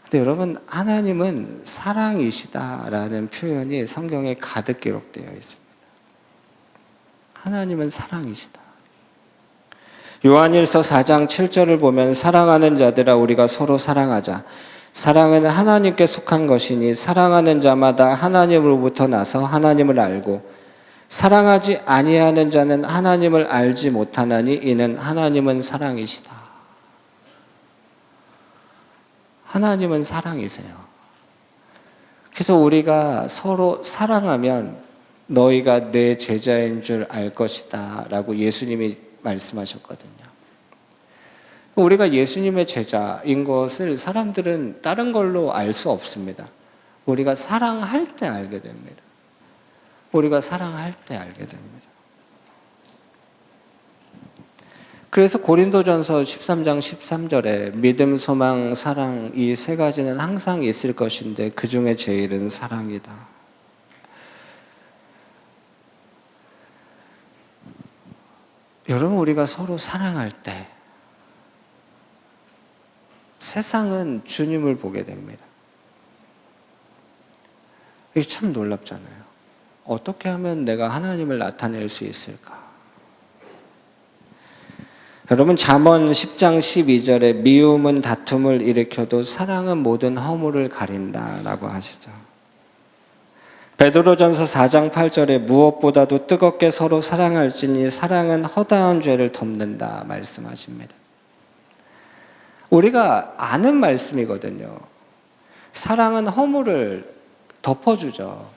[SPEAKER 1] 근데 여러분, 하나님은 사랑이시다라는 표현이 성경에 가득 기록되어 있습니다. 하나님은 사랑이시다. 요한일서 4장 7절을 보면 사랑하는 자들아 우리가 서로 사랑하자. 사랑은 하나님께 속한 것이니 사랑하는 자마다 하나님으로부터 나서 하나님을 알고 사랑하지 아니하는 자는 하나님을 알지 못하나니 이는 하나님은 사랑이시다. 하나님은 사랑이세요. 그래서 우리가 서로 사랑하면 너희가 내 제자인 줄 알 것이다 라고 예수님이 말씀하셨거든요. 우리가 예수님의 제자인 것을 사람들은 다른 걸로 알 수 없습니다. 우리가 사랑할 때 알게 됩니다. 우리가 사랑할 때 알게 됩니다. 그래서 고린도전서 13장 13절에 믿음, 소망, 사랑 이 세 가지는 항상 있을 것인데 그 중에 제일은 사랑이다. 여러분, 우리가 서로 사랑할 때 세상은 주님을 보게 됩니다. 이게 참 놀랍잖아요. 어떻게 하면 내가 하나님을 나타낼 수 있을까? 여러분, 잠언 10장 12절에 미움은 다툼을 일으켜도 사랑은 모든 허물을 가린다라고 하시죠. 베드로전서 4장 8절에 무엇보다도 뜨겁게 서로 사랑할지니 사랑은 허다한 죄를 덮는다 말씀하십니다. 우리가 아는 말씀이거든요. 사랑은 허물을 덮어주죠.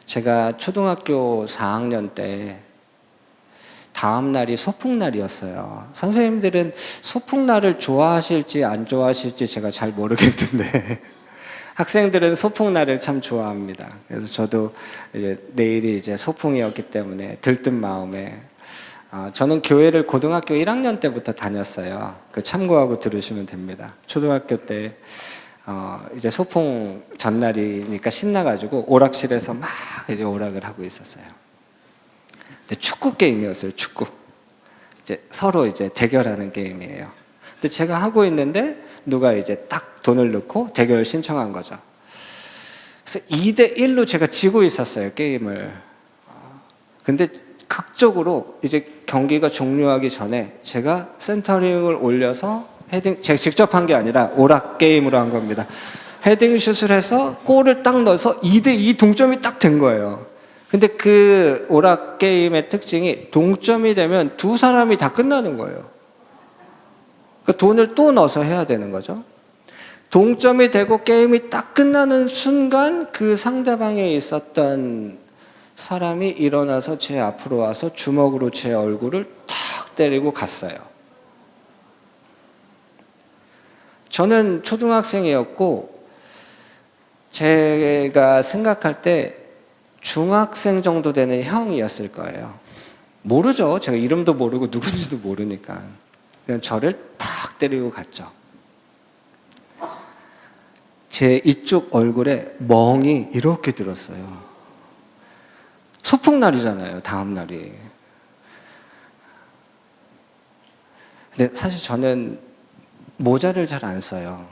[SPEAKER 1] 제가 초등학교 4학년 때 다음 날이 소풍날이었어요. 선생님들은 소풍날을 좋아하실지 안 좋아하실지 제가 잘 모르겠는데 학생들은 소풍날을 참 좋아합니다. 그래서 저도 이제 내일이 이제 소풍이었기 때문에 들뜬 마음에 저는 교회를 고등학교 1학년 때부터 다녔어요. 그 참고하고 들으시면 됩니다. 초등학교 때 이제 소풍 전날이니까 신나가지고 오락실에서 막 이제 오락을 하고 있었어요. 근데 축구 게임이었어요. 축구. 이제 서로 이제 대결하는 게임이에요. 근데 제가 하고 있는데 누가 이제 딱 돈을 넣고 대결 신청한 거죠. 그래서 2대1로 제가 지고 있었어요, 게임을. 근데 극적으로 이제 경기가 종료하기 전에 제가 센터링을 올려서 헤딩, 제가 직접 한 게 아니라 오락 게임으로 한 겁니다. 헤딩 슛을 해서 골을 딱 넣어서 2대2 동점이 딱 된 거예요. 근데 그 오락 게임의 특징이 동점이 되면 두 사람이 다 끝나는 거예요. 그 돈을 또 넣어서 해야 되는 거죠. 동점이 되고 게임이 딱 끝나는 순간 그 상대방에 있었던 사람이 일어나서 제 앞으로 와서 주먹으로 제 얼굴을 탁 때리고 갔어요. 저는 초등학생이었고 제가 생각할 때 중학생 정도 되는 형이었을 거예요. 모르죠. 제가 이름도 모르고 누군지도 모르니까. 그냥 저를 탁 때리고 갔죠. 제 이쪽 얼굴에 멍이 이렇게 들었어요. 소풍날이잖아요, 다음 날이. 근데 사실 저는 모자를 잘 안 써요.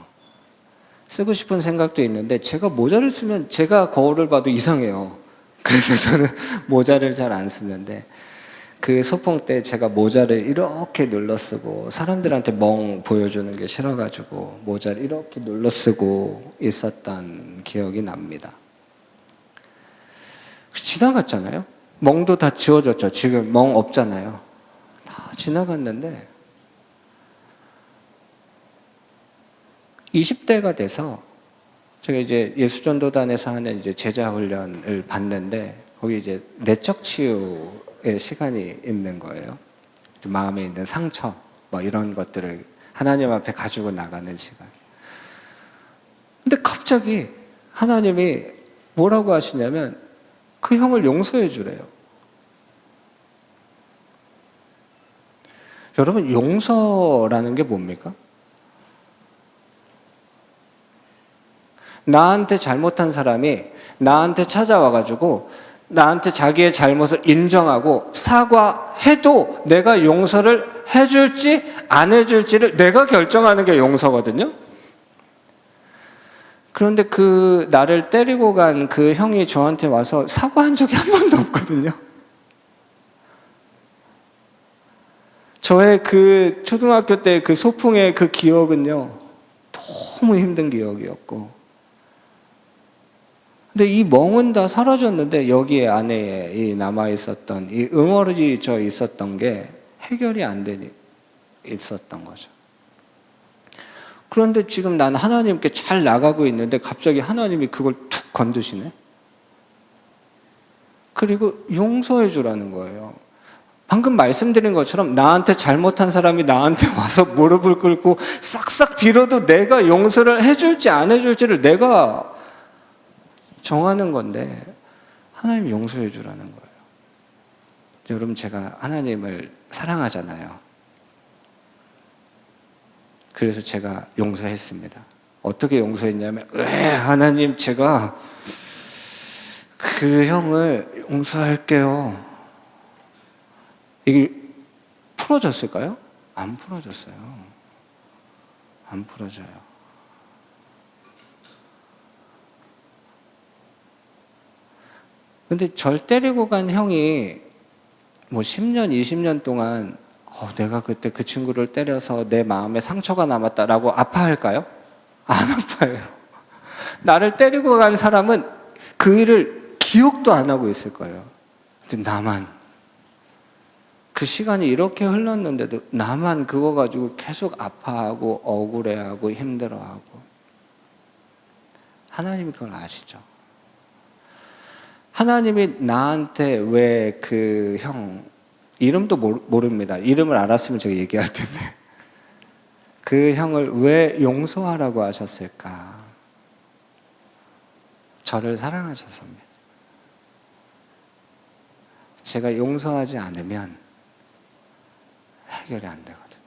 [SPEAKER 1] 쓰고 싶은 생각도 있는데 제가 모자를 쓰면 제가 거울을 봐도 이상해요. 그래서 저는 모자를 잘 안 쓰는데 그 소풍 때 제가 모자를 이렇게 눌러 쓰고 사람들한테 멍 보여주는 게 싫어가지고 모자를 이렇게 눌러 쓰고 있었던 기억이 납니다. 지나갔잖아요. 멍도 다 지워졌죠. 지금 멍 없잖아요. 다 지나갔는데 20대가 돼서 제가 이제 예수전도단에서 하는 이제 제자 훈련을 받는데 거기 이제 내적 치유의 시간이 있는 거예요. 마음에 있는 상처 뭐 이런 것들을 하나님 앞에 가지고 나가는 시간. 근데 갑자기 하나님이 뭐라고 하시냐면 그 형을 용서해 주래요. 여러분, 용서라는 게 뭡니까? 나한테 잘못한 사람이 나한테 찾아와가지고 나한테 자기의 잘못을 인정하고 사과해도 내가 용서를 해줄지 안 해줄지를 내가 결정하는 게 용서거든요. 그런데 그 나를 때리고 간 그 형이 저한테 와서 사과한 적이 한 번도 없거든요. 저의 그 초등학교 때 그 소풍의 그 기억은요, 너무 힘든 기억이었고, 근데 이 멍은 다 사라졌는데 여기에 안에 이 남아있었던 이 응어리져 있었던 게 해결이 안 되니 있었던 거죠. 그런데 지금 난 하나님께 잘 나가고 있는데 갑자기 하나님이 그걸 툭 건드시네. 그리고 용서해 주라는 거예요. 방금 말씀드린 것처럼 나한테 잘못한 사람이 나한테 와서 무릎을 꿇고 싹싹 빌어도 내가 용서를 해줄지 안 해줄지를 내가 정하는 건데 하나님 용서해 주라는 거예요. 여러분, 제가 하나님을 사랑하잖아요. 그래서 제가 용서했습니다. 어떻게 용서했냐면, 하나님, 제가 그 형을 용서할게요. 이게 풀어졌을까요? 안 풀어졌어요. 안 풀어져요. 근데 절 때리고 간 형이 뭐 10년, 20년 동안 내가 그때 그 친구를 때려서 내 마음에 상처가 남았다라고 아파할까요? 안 아파요. 나를 때리고 간 사람은 그 일을 기억도 안 하고 있을 거예요. 근데 나만, 그 시간이 이렇게 흘렀는데도 나만 그거 가지고 계속 아파하고 억울해하고 힘들어하고. 하나님이 그걸 아시죠? 하나님이 나한테 왜 그 형, 이름도 모릅니다. 이름을 알았으면 제가 얘기할 텐데. 그 형을 왜 용서하라고 하셨을까? 저를 사랑하셔서입니다. 제가 용서하지 않으면 해결이 안 되거든요.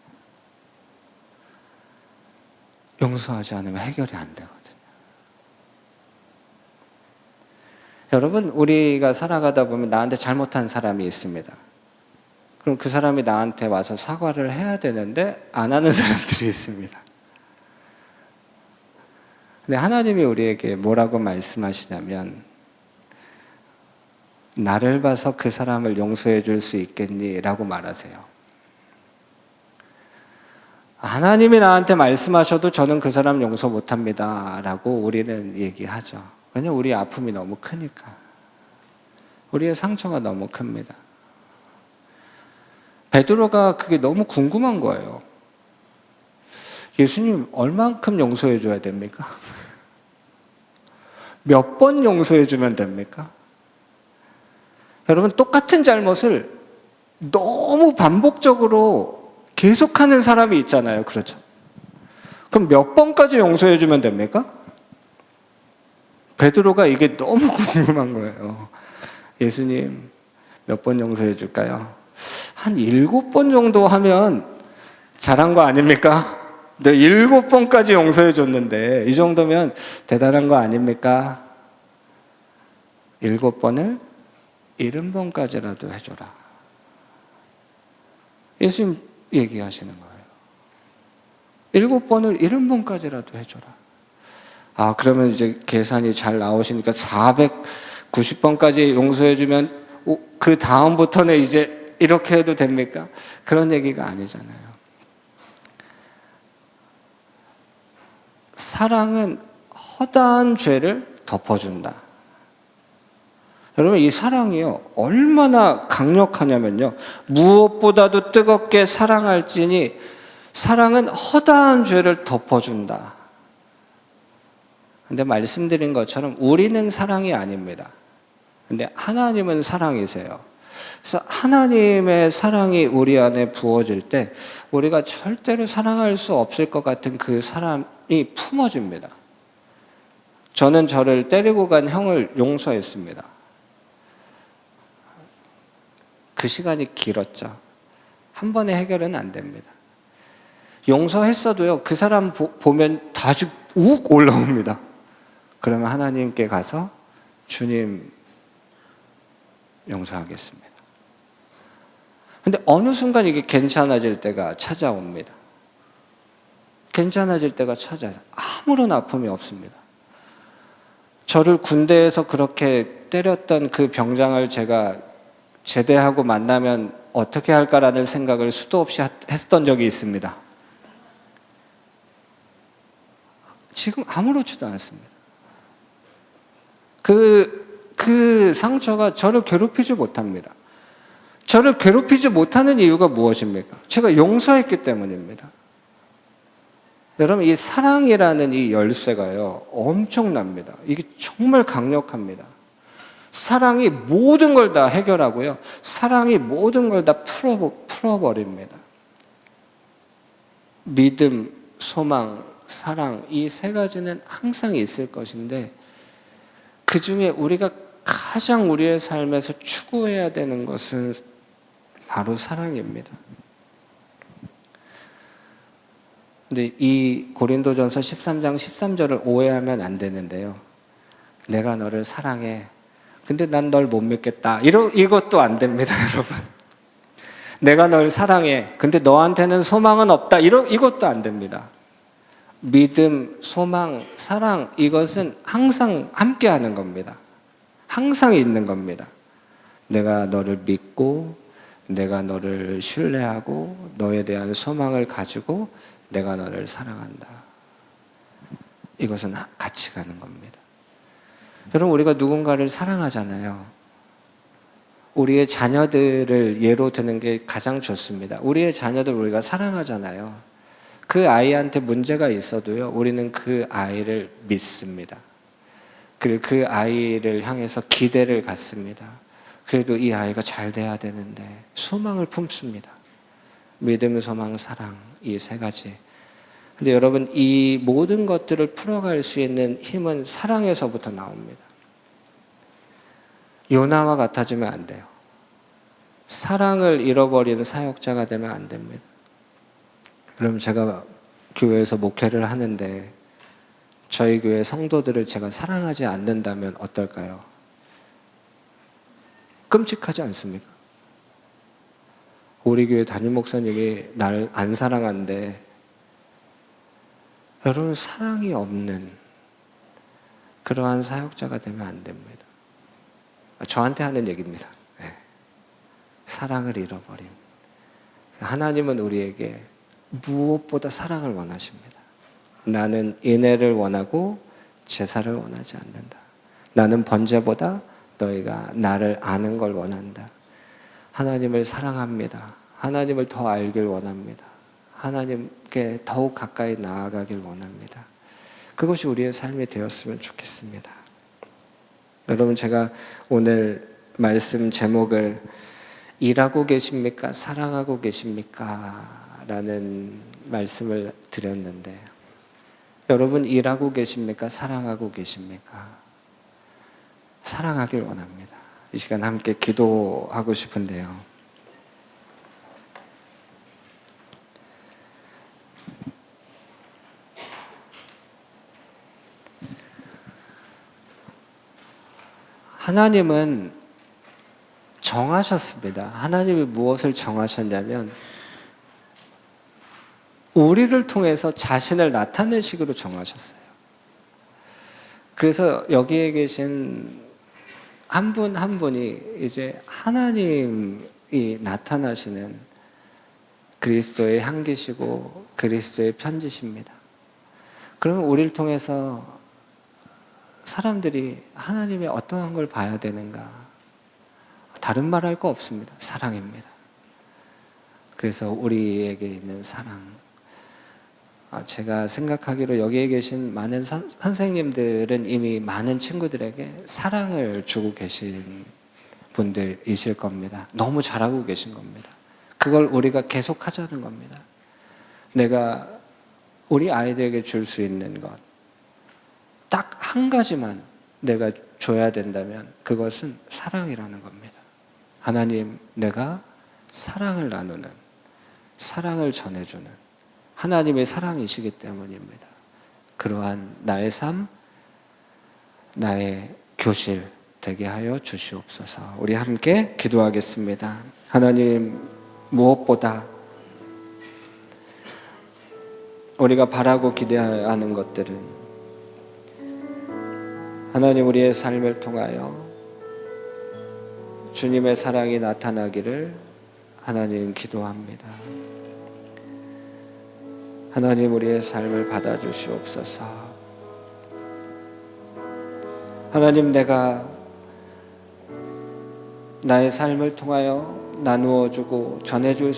[SPEAKER 1] 용서하지 않으면 해결이 안 되거든요. 여러분, 우리가 살아가다 보면 나한테 잘못한 사람이 있습니다. 그럼 그 사람이 나한테 와서 사과를 해야 되는데 안 하는 사람들이 있습니다. 근데 하나님이 우리에게 뭐라고 말씀하시냐면, 나를 봐서 그 사람을 용서해 줄 수 있겠니? 라고 말하세요. 하나님이 나한테 말씀하셔도 저는 그 사람 용서 못합니다 라고 우리는 얘기하죠. 왜냐하면 우리의 아픔이 너무 크니까. 우리의 상처가 너무 큽니다. 베드로가 그게 너무 궁금한 거예요. 예수님, 얼만큼 용서해 줘야 됩니까? 몇 번 용서해 주면 됩니까? 여러분, 똑같은 잘못을 너무 반복적으로 계속하는 사람이 있잖아요. 그렇죠? 그럼 몇 번까지 용서해 주면 됩니까? 베드로가 이게 너무 궁금한 거예요. 예수님, 몇 번 용서해 줄까요? 한 7번 정도 하면 잘한 거 아닙니까? 내가 7번까지 용서해 줬는데 이 정도면 대단한 거 아닙니까? 7번을 70번까지라도 해줘라. 예수님 얘기하시는 거예요. 7번을 70번까지라도 해줘라. 아, 그러면 이제 계산이 잘 나오시니까 490번까지 용서해주면 그 다음부터는 이제 이렇게 해도 됩니까? 그런 얘기가 아니잖아요. 사랑은 허다한 죄를 덮어준다. 여러분, 이 사랑이요, 얼마나 강력하냐면요, 무엇보다도 뜨겁게 사랑할지니 사랑은 허다한 죄를 덮어준다. 근데 말씀드린 것처럼 우리는 사랑이 아닙니다. 근데 하나님은 사랑이세요. 그래서 하나님의 사랑이 우리 안에 부어질 때 우리가 절대로 사랑할 수 없을 것 같은 그 사람이 품어집니다. 저는 저를 때리고 간 형을 용서했습니다. 그 시간이 길었죠. 한 번에 해결은 안 됩니다. 용서했어도요, 그 사람 보면 다시 욱 올라옵니다. 그러면 하나님께 가서 주님 용서하겠습니다. 근데 어느 순간 이게 괜찮아질 때가 찾아옵니다. 괜찮아질 때가 찾아요. 아무런 아픔이 없습니다. 저를 군대에서 그렇게 때렸던 그 병장을 제가 제대하고 만나면 어떻게 할까라는 생각을 수도 없이 했던 적이 있습니다. 지금 아무렇지도 않습니다. 그 상처가 저를 괴롭히지 못합니다. 저를 괴롭히지 못하는 이유가 무엇입니까? 제가 용서했기 때문입니다. 여러분, 이 사랑이라는 이 열쇠가요, 엄청납니다. 이게 정말 강력합니다. 사랑이 모든 걸 다 해결하고요, 사랑이 모든 걸 다 풀어버립니다. 믿음, 소망, 사랑, 이 세 가지는 항상 있을 것인데 그 중에 우리가 가장 우리의 삶에서 추구해야 되는 것은 바로 사랑입니다. 근데 이 고린도전서 13장 13절을 오해하면 안 되는데요. 내가 너를 사랑해. 근데 난 널 못 믿겠다. 이것도 안 됩니다, 여러분. 내가 널 사랑해. 근데 너한테는 소망은 없다. 이것도 안 됩니다. 믿음, 소망, 사랑, 이것은 항상 함께 하는 겁니다. 항상 있는 겁니다. 내가 너를 믿고, 내가 너를 신뢰하고, 너에 대한 소망을 가지고 내가 너를 사랑한다. 이것은 같이 가는 겁니다. 여러분, 우리가 누군가를 사랑하잖아요. 우리의 자녀들을 예로 드는 게 가장 좋습니다. 우리의 자녀들 우리가 사랑하잖아요. 그 아이한테 문제가 있어도요, 우리는 그 아이를 믿습니다. 그리고 그 아이를 향해서 기대를 갖습니다. 그래도 이 아이가 잘 돼야 되는데 소망을 품습니다. 믿음, 소망, 사랑, 이 세 가지. 근데 여러분, 이 모든 것들을 풀어갈 수 있는 힘은 사랑에서부터 나옵니다. 요나와 같아지면 안 돼요. 사랑을 잃어버리는 사역자가 되면 안 됩니다. 그럼 제가 교회에서 목회를 하는데 저희 교회 성도들을 제가 사랑하지 않는다면 어떨까요? 끔찍하지 않습니까? 우리 교회 담임 목사님이 나를 안 사랑한데, 여러분, 사랑이 없는 그러한 사역자가 되면 안 됩니다. 저한테 하는 얘기입니다. 네. 사랑을 잃어버린 하나님은 우리에게 무엇보다 사랑을 원하십니다. 나는 인애를 원하고 제사를 원하지 않는다. 나는 번제보다 너희가 나를 아는 걸 원한다. 하나님을 사랑합니다. 하나님을 더 알길 원합니다. 하나님께 더욱 가까이 나아가길 원합니다. 그것이 우리의 삶이 되었으면 좋겠습니다. 여러분, 제가 오늘 말씀 제목을 일하고 계십니까? 사랑하고 계십니까? 라는 말씀을 드렸는데, 여러분, 일하고 계십니까? 사랑하고 계십니까? 사랑하길 원합니다. 이 시간 함께 기도하고 싶은데요. 하나님은 정하셨습니다. 하나님이 무엇을 정하셨냐면 우리를 통해서 자신을 나타내시기로 정하셨어요. 그래서 여기에 계신 한 분 한 분이 이제 하나님이 나타나시는 그리스도의 향기시고 그리스도의 편지십니다. 그러면 우리를 통해서 사람들이 하나님의 어떠한 걸 봐야 되는가? 다른 말 할 거 없습니다. 사랑입니다. 그래서 우리에게 있는 사랑. 제가 생각하기로 여기에 계신 많은 선생님들은 이미 많은 친구들에게 사랑을 주고 계신 분들이실 겁니다. 너무 잘하고 계신 겁니다. 그걸 우리가 계속 하자는 겁니다. 내가 우리 아이들에게 줄 수 있는 것, 딱 한 가지만 내가 줘야 된다면 그것은 사랑이라는 겁니다. 하나님, 내가 사랑을 나누는, 사랑을 전해주는 하나님의 사랑이시기 때문입니다. 그러한 나의 삶, 나의 교실 되게 하여 주시옵소서. 우리 함께 기도하겠습니다. 하나님, 무엇보다 우리가 바라고 기대하는 것들은 하나님, 우리의 삶을 통하여 주님의 사랑이 나타나기를 하나님 기도합니다. 하나님, 우리의 삶을 받아주시옵소서. 하나님, 내가 나의 삶을 통하여 나누어주고 전해줄